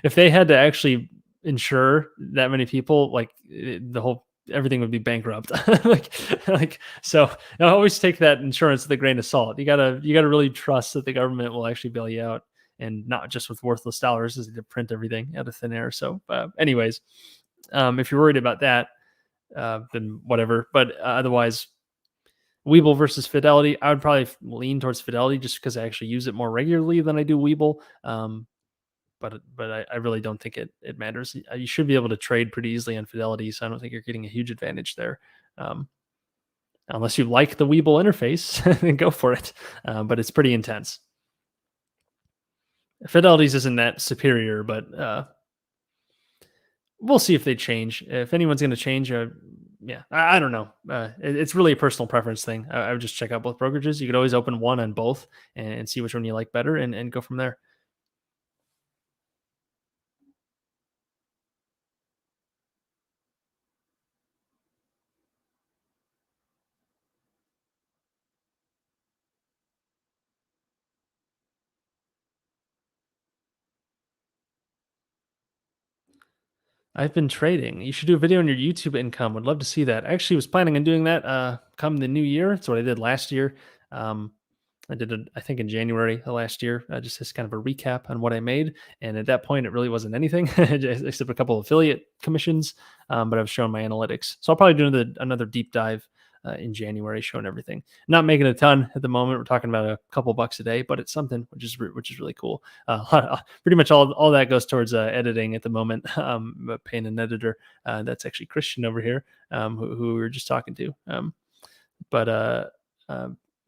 if they had to actually insure that many people, like the whole everything would be bankrupt. So I always take that insurance with a grain of salt. You gotta really trust that the government will actually bail you out, and not just with worthless dollars as they print everything out of thin air. So, anyways, if you're worried about that, then whatever. But otherwise, Webull versus Fidelity, I would probably lean towards Fidelity just because I actually use it more regularly than I do Webull. But I really don't think it matters. You should be able to trade pretty easily on Fidelity, so I don't think you're getting a huge advantage there. Um, Unless you like the Webull interface, then go for it. But it's pretty intense. Fidelity's isn't that superior, but we'll see if they change. If anyone's going to change, yeah, I don't know. It's really a personal preference thing. I would just check out both brokerages. You could always open one on both and see which one you like better and go from there. I've been trading. You should do a video on your YouTube income. Would love to see that. I actually was planning on doing that come the new year. That's what I did last year. Um, I did it, I think, in January of last year, just as kind of a recap on what I made. And at that point, it really wasn't anything except a couple of affiliate commissions. But I was showing my analytics. So I'll probably do another deep dive in January, showing everything. Not making a ton at the moment. We're talking about a couple bucks a day, but it's something which is really cool. Pretty much all that goes towards editing at the moment. But paying an editor. That's actually Christian over here, who we were just talking to. But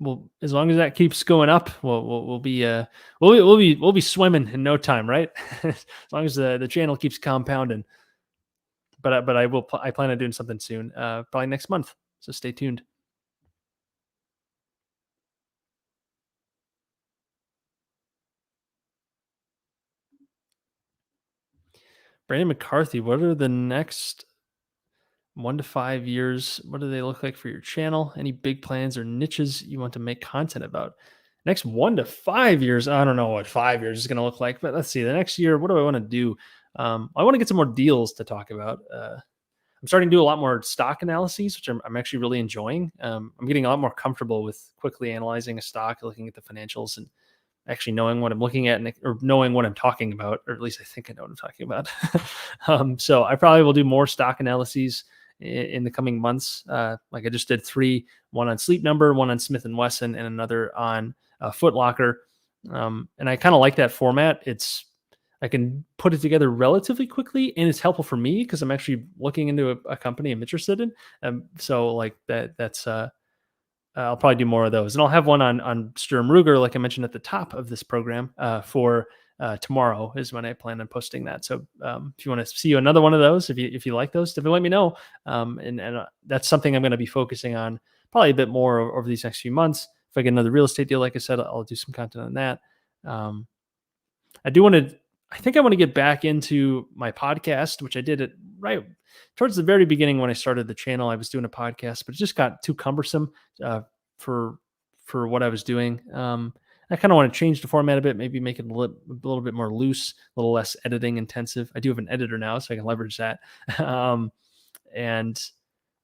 well, as long as that keeps going up, we'll be swimming in no time, right? As long as the channel keeps compounding. but I will. I plan on doing something soon, probably next month. So stay tuned. Brandon McCarthy, what are the next 1 to 5 years? What do they look like for your channel? Any big plans or niches you want to make content about? Next 1 to 5 years, I don't know what 5 years is going to look like, but let's see. The next year, what do I want to do? I want to get some more deals to talk about. I'm starting to do a lot more stock analyses, which I'm actually really enjoying. I'm getting a lot more comfortable with quickly analyzing a stock, looking at the financials, and actually knowing what I'm looking at, or knowing what I'm talking about, or at least I think I know what I'm talking about. So I probably will do more stock analyses in the coming months. Like I just did three: one on Sleep Number, one on Smith and Wesson, and another on Foot Locker. And I kind of like that format. I can put it together relatively quickly, and it's helpful for me because I'm actually looking into a company I'm interested in. So like that's I'll probably do more of those, and I'll have one on Sturm Ruger, like I mentioned at the top of this program, for tomorrow is when I plan on posting that. So if you want to see another one of those, if you like those, definitely let me know. And that's something I'm going to be focusing on probably a bit more over these next few months. If I get another real estate deal, like I said, I'll do some content on that. Um, I do want to. I think I want to get back into my podcast, which I did it right towards the very beginning when I started the channel. I was doing a podcast, but it just got too cumbersome uh, for for what I was doing. I kind of want to change the format a bit, maybe make it a little bit more loose, a little less editing intensive. I do have an editor now, so I can leverage that. um, and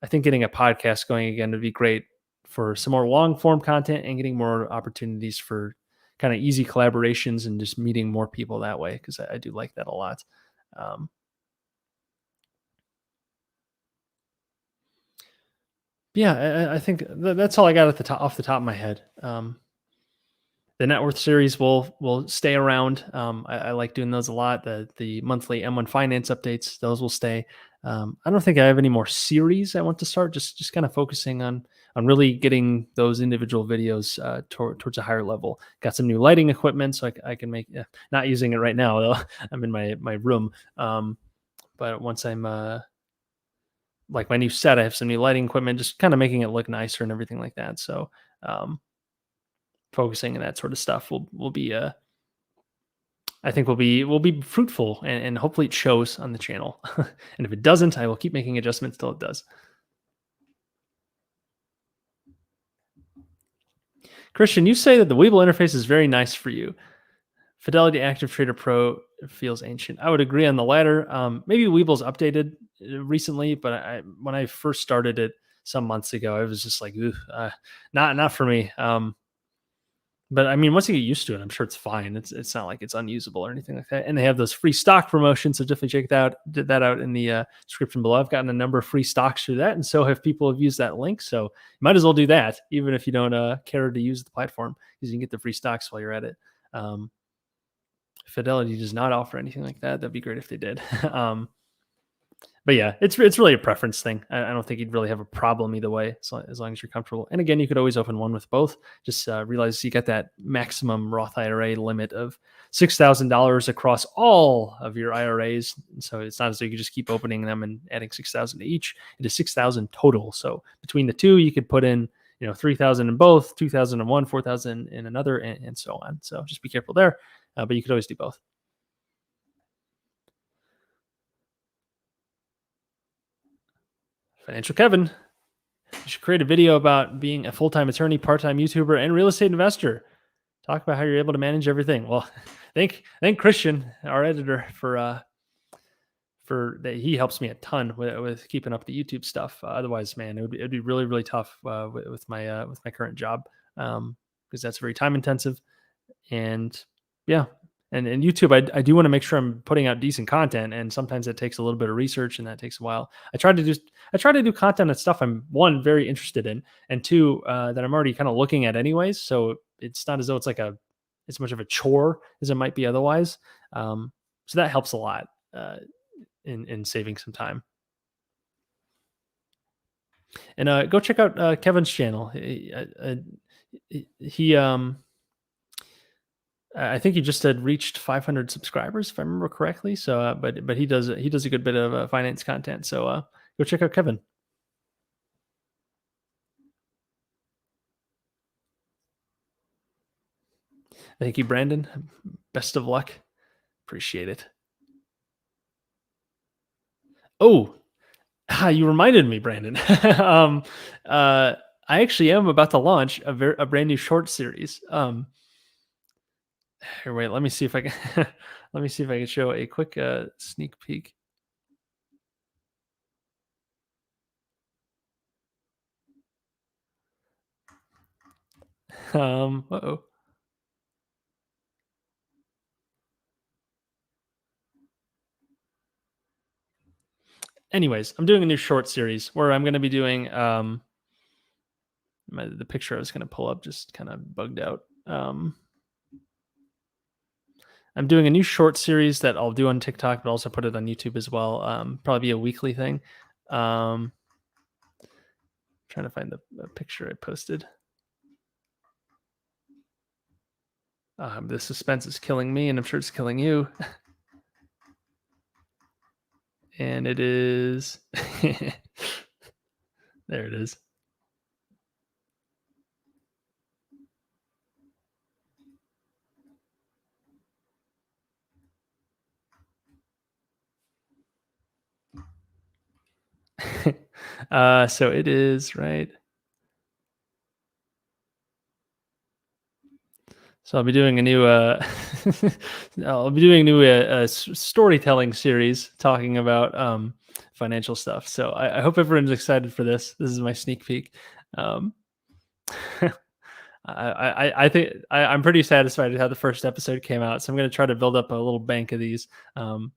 I think getting a podcast going again would be great for some more long form content and getting more opportunities for kind of easy collaborations and just meeting more people that way because I do like that a lot. Um, yeah, I think that's all I got at the top off the top of my head. The net worth series will stay around. I like doing those a lot. The monthly M1 finance updates, those will stay. I don't think I have any more series I want to start. Just kind of focusing on really getting those individual videos towards a higher level. Got some new lighting equipment, so I can make. Not using it right now though. I'm in my room. But once I'm like my new set, I have some new lighting equipment, just kind of making it look nicer and everything like that. So um, focusing on that sort of stuff will be I think will be fruitful, and hopefully it shows on the channel. And if it doesn't, I will keep making adjustments till it does. Christian, you say that the Webull interface is very nice for you. Fidelity Active Trader Pro feels ancient. I would agree on the latter. Maybe Webull's updated recently, but when I first started it some months ago, I was just like, not for me. But I mean, once you get used to it, I'm sure it's fine. It's not like it's unusable or anything like that. And they have those free stock promotions, so definitely check that out in the description below. I've gotten a number of free stocks through that, and so have people who've used that link. So you might as well do that, even if you don't care to use the platform, because you can get the free stocks while you're at it. Um, Fidelity does not offer anything like that. That'd be great if they did. But yeah, it's really a preference thing. I don't think you'd really have a problem either way, as long as you're comfortable. And again, you could always open one with both. Just realize you got that maximum Roth IRA limit of $6,000 across all of your IRAs. So it's not as though you could just keep opening them and adding 6,000 to each. It is 6,000 total. So between the two, you could put in 3,000 in both, 2,000 in one, 4,000 in another, and so on. So just be careful there. But you could always do both. Financial Kevin. You should create a video about being a full-time attorney, part-time YouTuber, and real estate investor. Talk about how you're able to manage everything. Well, thank Christian, our editor, for that. He helps me a ton with keeping up the YouTube stuff. Otherwise, man, it'd be really really tough with my current job, because that's very time intensive. And yeah, and YouTube, I do want to make sure I'm putting out decent content, and sometimes it takes a little bit of research, and that takes a while. I try to do content and stuff I'm, one, very interested in, and two, that I'm already kind of looking at anyways. So it's not as though it's much of a chore as it might be otherwise. So that helps a lot in saving some time. And go check out Kevin's channel. He I think he just had reached 500 subscribers, if I remember correctly. So, but he does a good bit of finance content. So, go check out Kevin. Thank you, Brandon. Best of luck. Appreciate it. Oh, you reminded me, Brandon. um, uh, I actually am about to launch a brand new short series. Here, wait, let me see if I can. Let me see if I can show a quick sneak peek. Uh-oh. Anyways, I'm doing a new short series where I'm going to be doing the picture I was going to pull up just kind of bugged out. I'm doing a new short series that I'll do on TikTok, but also put it on YouTube as well. Probably be a weekly thing. Trying to find the picture I posted. The suspense is killing me, and I'm sure it's killing you. And it is. There it is. So it is right. So I'll be doing a new I'll be doing a new storytelling series talking about financial stuff. So I hope everyone's excited for this. This is my sneak peek. Um, I think I'm pretty satisfied with how the first episode came out. So I'm going to try to build up a little bank of these, and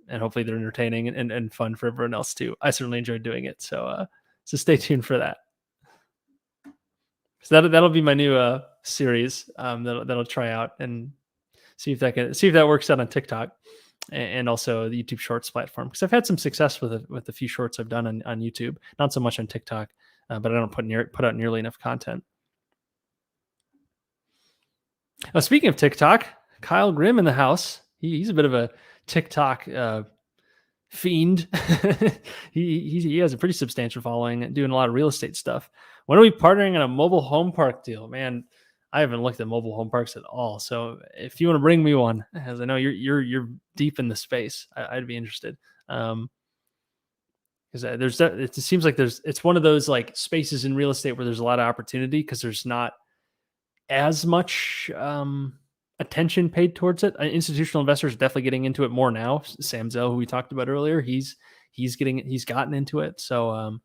hopefully they're entertaining and fun for everyone else too. I certainly enjoyed doing it. So stay tuned for that. So that'll be my new series that'll try out and see if that works out on TikTok and also the YouTube Shorts platform, because I've had some success with a few shorts I've done on YouTube, not so much on TikTok, but I don't put out nearly enough content. Speaking of TikTok, Kyle Grimm in the house. He's a bit of a TikTok fiend. He has a pretty substantial following, doing a lot of real estate stuff. When are we partnering on a mobile home park deal? Man, I haven't looked at mobile home parks at all. So if you want to bring me one, as I know you're deep in the space, I'd be interested. Because it seems like it's one of those like spaces in real estate where there's a lot of opportunity because there's not as much attention paid towards it. Institutional investors are definitely getting into it more now. Sam Zell, who we talked about earlier, he's gotten into it. So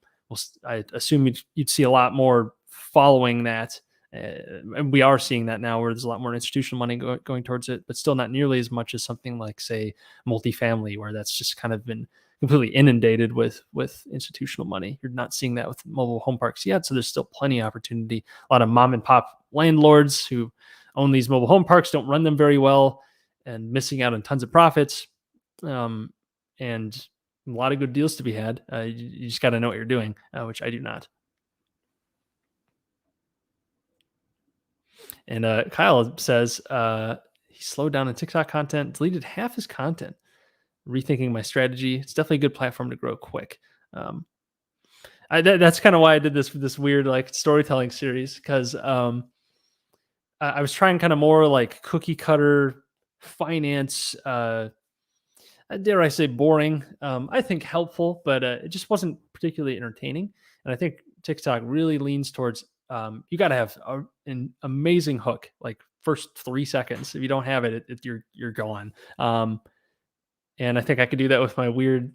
I assume you'd see a lot more following that. And we are seeing that now, where there's a lot more institutional money going towards it, but still not nearly as much as something like, say, multifamily, where that's just kind of been completely inundated with institutional money. You're not seeing that with mobile home parks yet, so there's still plenty of opportunity. A lot of mom and pop landlords who own these mobile home parks don't run them very well and missing out on tons of profits. And a lot of good deals to be had. You just got to know what you're doing, which I do not. And Kyle says he slowed down on TikTok content, deleted half his content, rethinking my strategy. It's definitely a good platform to grow quick. That's kind of why I did this weird like storytelling series, because I was trying kind of more like cookie cutter finance. Dare I say boring? I think helpful, but it just wasn't particularly entertaining. And I think TikTok really leans towards you got to have an amazing hook, like first 3 seconds. If you don't have it, you're gone. And I think I could do that with my weird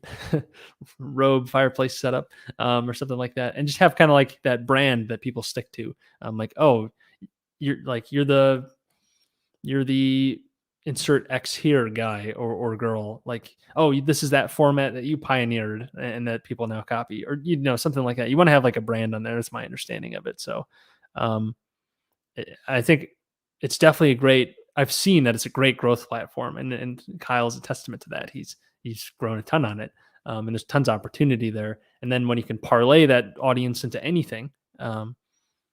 robe fireplace setup, or something like that, and just have kind of like that brand that people stick to. Like, oh, you're the insert X here guy or girl. Like, oh, this is that format that you pioneered and that people now copy, or something like that. You want to have like a brand on there. That's my understanding of it. So, um, I think it's definitely a great. I've seen that it's a great growth platform, and Kyle's a testament to that. He's grown a ton on it, and there's tons of opportunity there. And then when you can parlay that audience into anything,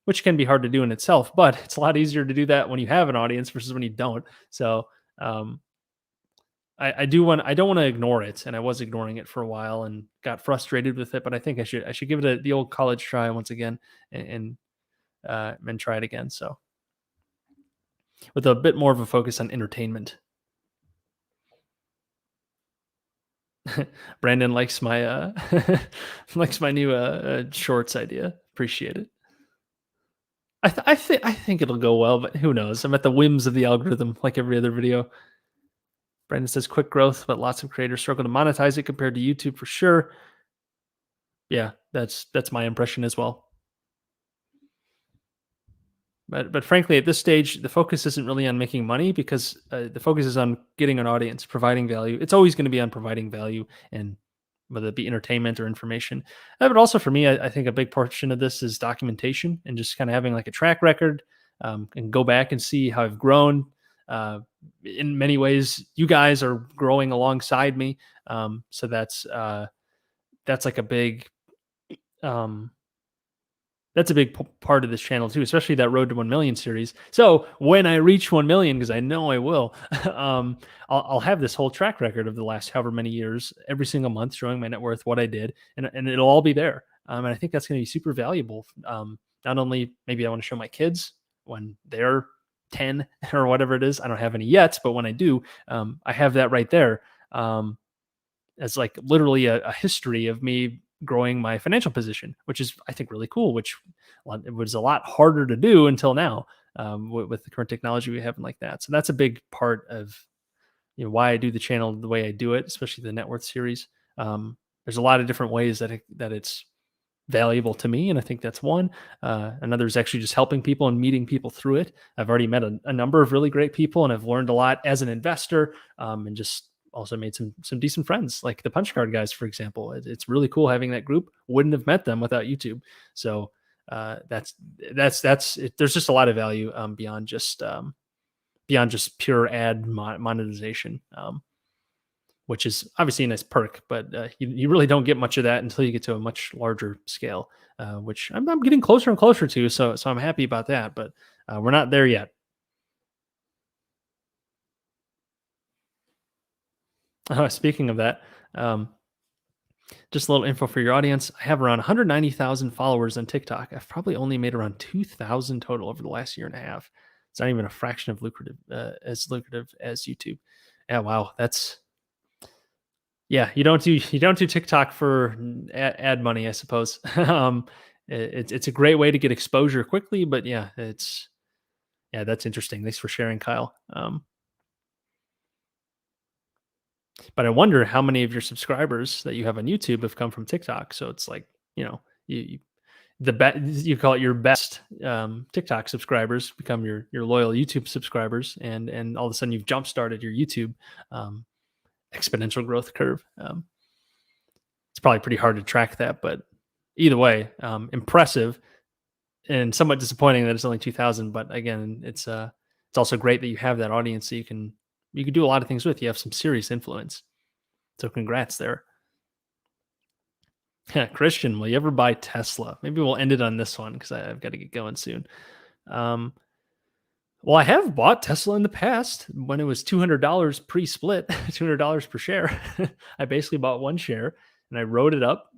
which can be hard to do in itself, but it's a lot easier to do that when you have an audience versus when you don't. So um, I don't want to ignore it, and I was ignoring it for a while and got frustrated with it. But I think I should give it the old college try once again and try it again. So with a bit more of a focus on entertainment. Brandon likes my likes my new shorts idea. Appreciate it. I think it'll go well, but who knows? I'm at the whims of the algorithm, like every other video. Brandon says quick growth, but lots of creators struggle to monetize it compared to YouTube for sure. Yeah, that's my impression as well. But frankly, at this stage, the focus isn't really on making money because the focus is on getting an audience, providing value. It's always going to be on providing value, and whether it be entertainment or information. But also for me, I think a big portion of this is documentation and just kind of having like a track record, and go back and see how I've grown. Uh, in many ways, you guys are growing alongside me, so that's like a big um, that's a big part of this channel too, especially that Road to 1 Million series. So when I reach 1 million, because I know I will, I'll have this whole track record of the last however many years, every single month, showing my net worth, what I did, and it'll all be there. And I think that's going to be super valuable. Not only maybe I want to show my kids when they're 10 or whatever it is. I don't have any yet, but when I do, I have that right there. As like literally a history of me growing my financial position, which is I think really cool. Which it was a lot harder to do until now, with the current technology we have and like that. So that's a big part of why I do the channel the way I do it, especially the net worth series. There's a lot of different ways that it's valuable to me, and I think that's one. Another is actually just helping people and meeting people through it. I've already met a number of really great people, and I've learned a lot as an investor, and just also made some decent friends, like the punch card guys, for example. It's really cool having that group. Wouldn't have met them without YouTube. So that's it. There's just a lot of value, beyond just pure ad monetization. Which is obviously a nice perk, but you really don't get much of that until you get to a much larger scale, which I'm getting closer and closer to. So I'm happy about that, but we're not there yet. Speaking of that, um, just a little info for your audience. I have around 190,000 followers on TikTok. I've probably only made around 2,000 total over the last year and a half. It's not even a fraction of as lucrative as YouTube. Yeah, wow, that's yeah, you don't do TikTok for ad money, I suppose. It's a great way to get exposure quickly, but yeah, that's interesting. Thanks for sharing, Kyle. But I wonder how many of your subscribers that you have on YouTube have come from TikTok. So it's like you you call it your best TikTok subscribers become your loyal YouTube subscribers, and all of a sudden you've jump started your YouTube um, exponential growth curve. It's probably pretty hard to track that, but either way, impressive and somewhat disappointing that it's only 2,000. But again, it's also great that you have that audience that you can do a lot of things with. You have some serious influence. So congrats there. Christian, will you ever buy Tesla? Maybe we'll end it on this one because I've got to get going soon. Um, well, I have bought Tesla in the past when it was $200 pre-split, $200 per share. I basically bought one share and I wrote it up,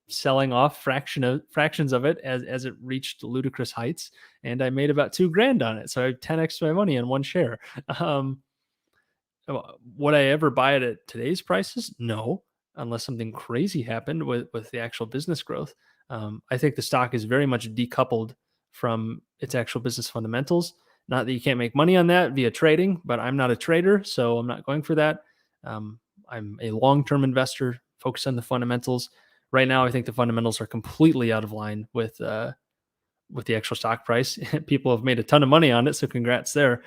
selling off fractions of it as it reached ludicrous heights, and I made about 2 grand on it. So I 10x my money on one share. Um, would I ever buy it at today's prices? No, unless something crazy happened with the actual business growth. I think the stock is very much decoupled from its actual business fundamentals. Not that you can't make money on that via trading, but I'm not a trader, so I'm not going for that. Um, I'm a long-term investor focused on the fundamentals. Right now, I think the fundamentals are completely out of line with the actual stock price. People have made a ton of money on it, so congrats there.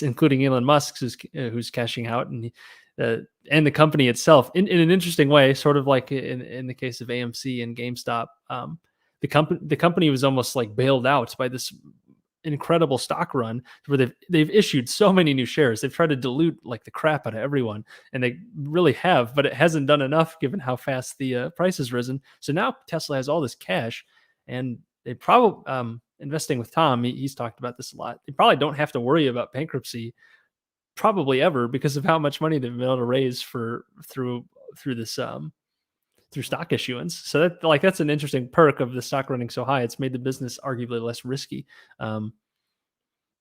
Including Elon Musk, who's cashing out, and the company itself in an interesting way, sort of like in the case of AMC and GameStop. The company was almost like bailed out by this incredible stock run where they've issued so many new shares. They've tried to dilute like the crap out of everyone, and they really have, but it hasn't done enough given how fast the price has risen. So now Tesla has all this cash, and they probably investing with Tom, he's talked about this a lot. They probably don't have to worry about bankruptcy probably ever because of how much money they've been able to raise for through this through stock issuance. So that's an interesting perk of the stock running so high. It's made the business arguably less risky. Um,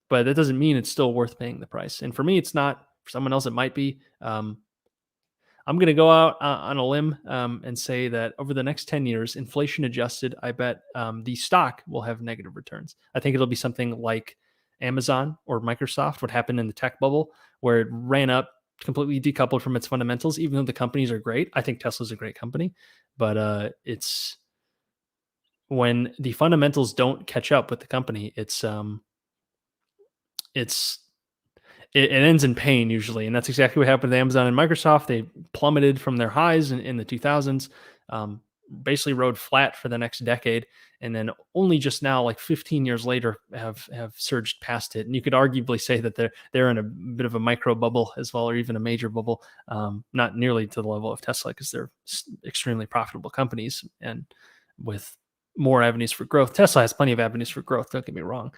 but that doesn't mean it's still worth paying the price. And for me, it's not. For someone else, it might be. I'm going to go out on a limb and say that over the next 10 years, inflation adjusted, I bet the stock will have negative returns. I think it'll be something like Amazon or Microsoft, what happened in the tech bubble, where it ran up completely decoupled from its fundamentals, even though the companies are great. I think Tesla's a great company, but it's when the fundamentals don't catch up with the company, it's it ends in pain usually, and that's exactly what happened to Amazon and Microsoft. They plummeted from their highs in the 2000s, basically rode flat for the next decade, and then only just now, like 15 years later, have surged past it. And you could arguably say that they're in a bit of a micro bubble as well, or even a major bubble, not nearly to the level of Tesla because they're extremely profitable companies and with more avenues for growth. Tesla has plenty of avenues for growth. Don't get me wrong.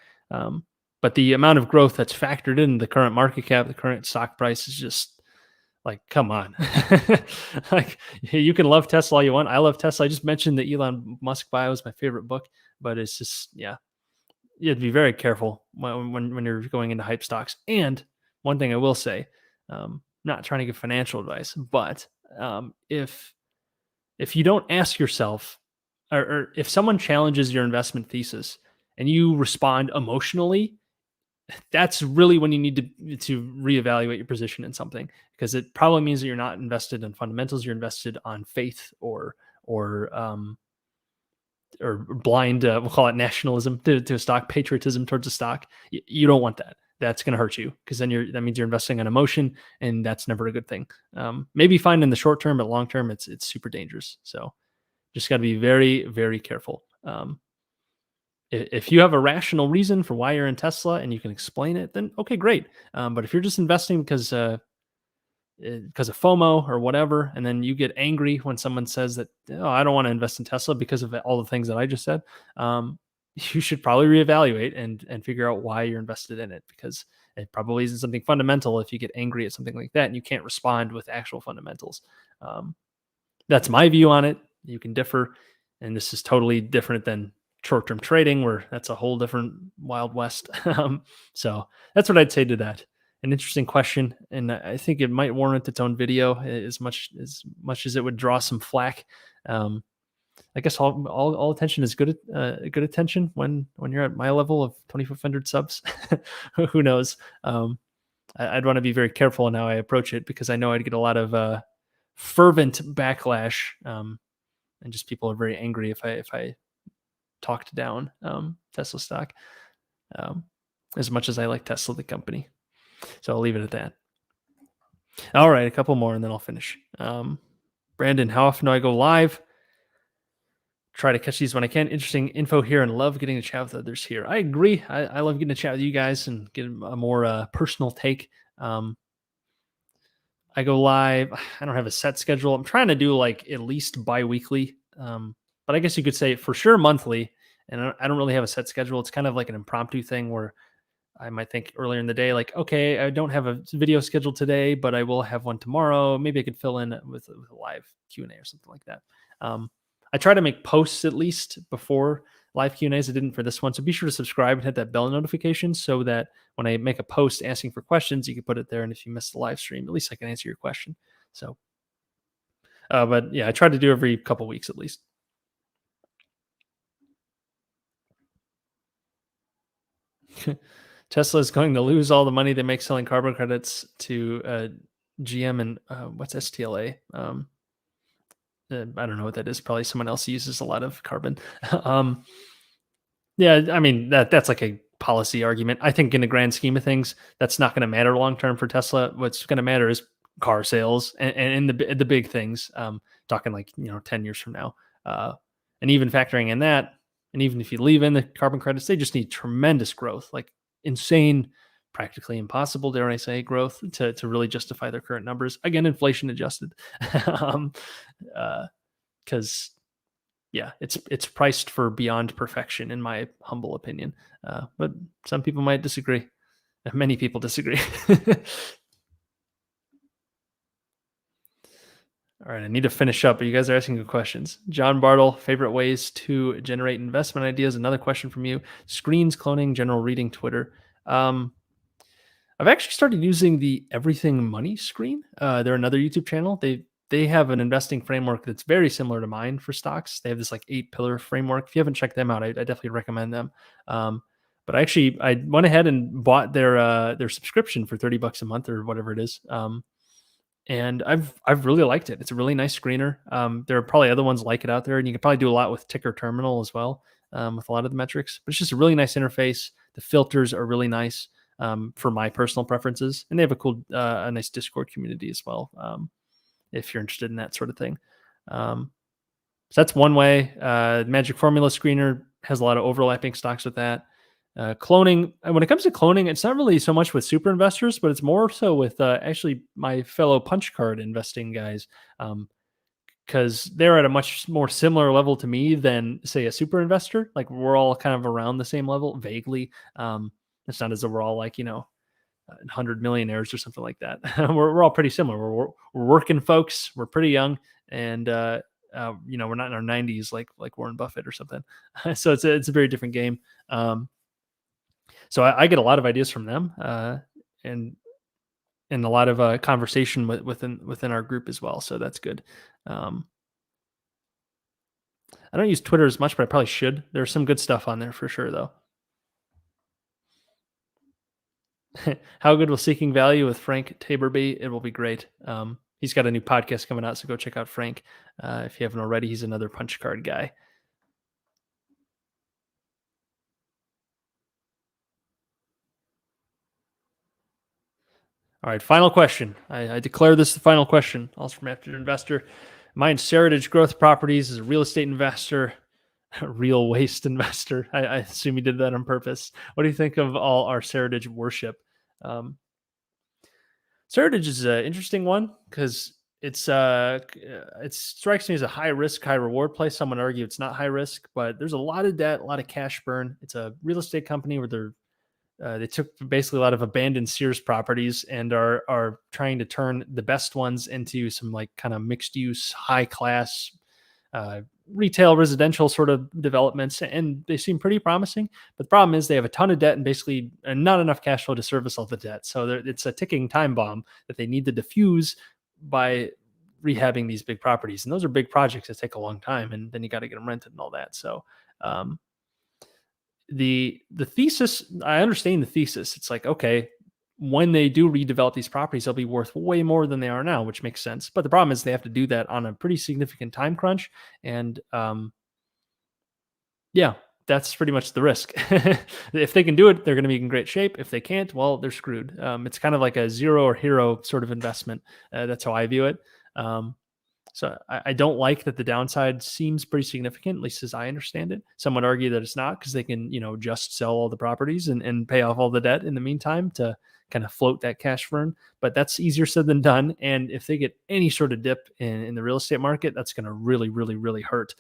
But the amount of growth that's factored in the current market cap, the current stock price is just like, come on. Like, you can love Tesla all you want. I love Tesla. I just mentioned the Elon Musk bio is my favorite book, but it's just, yeah, you have to be very careful when you're going into hype stocks. And one thing I will say, not trying to give financial advice, but if you don't ask yourself, or if someone challenges your investment thesis and you respond emotionally, that's really when you need to reevaluate your position in something, because it probably means that you're not invested in fundamentals. You're invested on faith or or blind, we'll call it nationalism to a stock, patriotism towards a stock. You don't want that. That's going to hurt you, because then that means you're investing on emotion, and that's never a good thing. Maybe fine in the short term, but long term, it's super dangerous. So just got to be very, very careful. If you have a rational reason for why you're in Tesla and you can explain it, then okay, great. But if you're just investing because of FOMO or whatever, and then you get angry when someone says that, oh, I don't want to invest in Tesla because of all the things that I just said, you should probably reevaluate and figure out why you're invested in it, because it probably isn't something fundamental if you get angry at something like that and you can't respond with actual fundamentals. That's my view on it. You can differ, and this is totally different than short-term trading, where that's a whole different wild west. So that's what I'd say to that. An interesting question, and I think it might warrant its own video as much as it would draw some flack. I guess all attention is good attention when you're at my level of 2,500 subs. Who knows? I'd want to be very careful in how I approach it, because I know I'd get a lot of fervent backlash, and just people are very angry if I talked down Tesla stock, as much as I like Tesla the company. So I'll leave it at that. All right, a couple more and then I'll finish. Brandon, how often do I go live? Try to catch these when I can. Interesting info here, and love getting to chat with others here. I agree. I love getting to chat with you guys and get a more personal take. I go live. I don't have a set schedule. I'm trying to do like at least bi-weekly, but I guess you could say for sure monthly. And I don't really have a set schedule. It's kind of like an impromptu thing where I might think earlier in the day, like, okay, I don't have a video scheduled today, but I will have one tomorrow. Maybe I could fill in with a live Q&A or something like that. I try to make posts at least before live Q&As. I didn't for this one. So be sure to subscribe and hit that bell notification so that when I make a post asking for questions, you can put it there. And if you miss the live stream, at least I can answer your question. So, but yeah, I try to do every couple weeks at least. Tesla is going to lose all the money they make selling carbon credits to GM and what's STLA? I don't know what that is. Probably someone else uses a lot of carbon. Yeah, I mean that's like a policy argument. I think in the grand scheme of things, that's not going to matter long term for Tesla. What's going to matter is car sales and the big things. Talking like 10 years from now, and even factoring in that, and even if you leave in the carbon credits, they just need tremendous growth, like insane, practically impossible, dare I say, growth to really justify their current numbers. Again, inflation adjusted, because yeah, it's priced for beyond perfection, in my humble opinion. But some people might disagree. Many people disagree. All right, I need to finish up, but you guys are asking good questions. John Bartle, favorite ways to generate investment ideas. Another question from you. Screens, cloning, general reading, Twitter. Um, I've actually started using the Everything Money screen. They're another YouTube channel. They have an investing framework that's very similar to mine for stocks. They have this like 8 pillar framework. If you haven't checked them out, I definitely recommend them. Um, but I went ahead and bought their subscription for $30 a month or whatever it is. And I've really liked it. It's a really nice screener. There are probably other ones like it out there, and you can probably do a lot with Ticker Terminal as well, with a lot of the metrics. But it's just a really nice interface. The filters are really nice, for my personal preferences, and they have a nice Discord community as well. If you're interested in that sort of thing, so that's one way. Magic Formula Screener has a lot of overlapping stocks with that. Cloning, and when it comes to cloning, it's not really so much with super investors, but it's more so with actually my fellow punch card investing guys, because they're at a much more similar level to me than, say, a super investor. Like we're all kind of around the same level, vaguely. It's not as though we're all like 100 millionaires or something like that. We're all pretty similar. We're working folks. We're pretty young, and we're not in our 90s like Warren Buffett or something. So it's a very different game. So I get a lot of ideas from them, and a lot of conversation within our group as well. So that's good. Um, I don't use Twitter as much, but I probably should. There's some good stuff on there for sure, though. How good will Seeking Value with Frank Tabor be? It will be great. He's got a new podcast coming out, so go check out Frank if you haven't already. He's another punch card guy. All right, final question. I declare this the final question. Also from After Investor. Mine's Seritage Growth Properties is a real estate investor, a real waste investor. I assume he did that on purpose. What do you think of all our Seritage worship? Um, Seritage is an interesting one because it strikes me as a high risk, high reward play. Some would argue it's not high risk, but there's a lot of debt, a lot of cash burn. It's a real estate company where they took basically a lot of abandoned Sears properties and are trying to turn the best ones into some like kind of mixed use, high class, uh, retail, residential sort of developments, and they seem pretty promising. But the problem is they have a ton of debt and basically not enough cash flow to service all the debt. So it's a ticking time bomb that they need to diffuse by rehabbing these big properties, and those are big projects that take a long time, and then you got to get them rented and all that. So um, the thesis, I understand the thesis. It's like, okay, when they do redevelop these properties, they'll be worth way more than they are now, which makes sense. But the problem is they have to do that on a pretty significant time crunch, and yeah, that's pretty much the risk. If they can do it, they're going to be in great shape. If they can't, well, they're screwed. It's kind of like a zero or hero sort of investment. That's how I view it. Um, so I don't like that the downside seems pretty significant, at least as I understand it. Some would argue that it's not because they can, just sell all the properties and pay off all the debt in the meantime to kind of float that cash burn. But that's easier said than done. And if they get any sort of dip in the real estate market, that's going to really, really, really hurt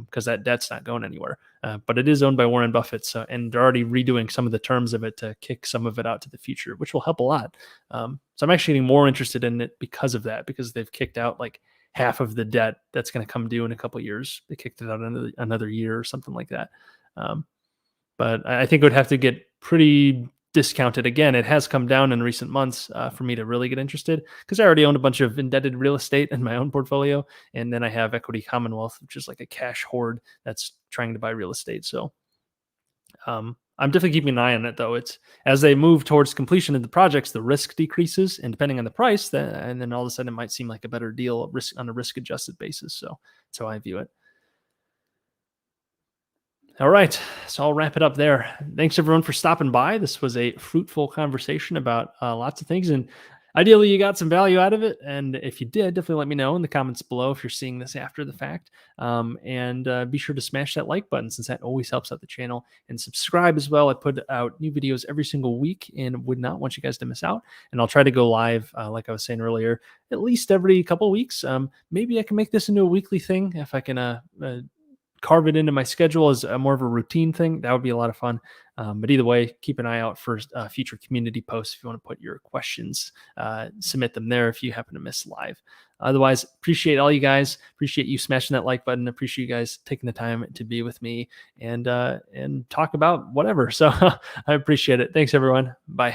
because that debt's not going anywhere. But it is owned by Warren Buffett. So, and they're already redoing some of the terms of it to kick some of it out to the future, which will help a lot. So I'm actually getting more interested in it because of that, because they've kicked out like half of the debt that's going to come due in a couple of years. They kicked it out another year or something like that. Um, but I think it would have to get pretty discounted again. It has come down in recent months for me to really get interested because I already own a bunch of indebted real estate in my own portfolio. And then I have Equity Commonwealth, which is like a cash hoard that's trying to buy real estate. So I'm definitely keeping an eye on it, though. It's as they move towards completion of the projects, the risk decreases, and depending on the price, and then all of a sudden it might seem like a better deal risk on a risk adjusted basis. So that's how I view it. All right, so I'll wrap it up there. Thanks everyone for stopping by. This was a fruitful conversation about lots of things, and ideally you got some value out of it. And if you did, definitely let me know in the comments below if you're seeing this after the fact. And be sure to smash that like button since that always helps out the channel. And subscribe as well. I put out new videos every single week and would not want you guys to miss out. And I'll try to go live, like I was saying earlier, at least every couple of weeks. Maybe I can make this into a weekly thing if I can carve it into my schedule as more of a routine thing, that would be a lot of fun. But either way, keep an eye out for future community posts if you want to put your questions, submit them there if you happen to miss live. Otherwise, appreciate all you guys. Appreciate you smashing that like button. Appreciate you guys taking the time to be with me and talk about whatever. So I appreciate it. Thanks, everyone. Bye.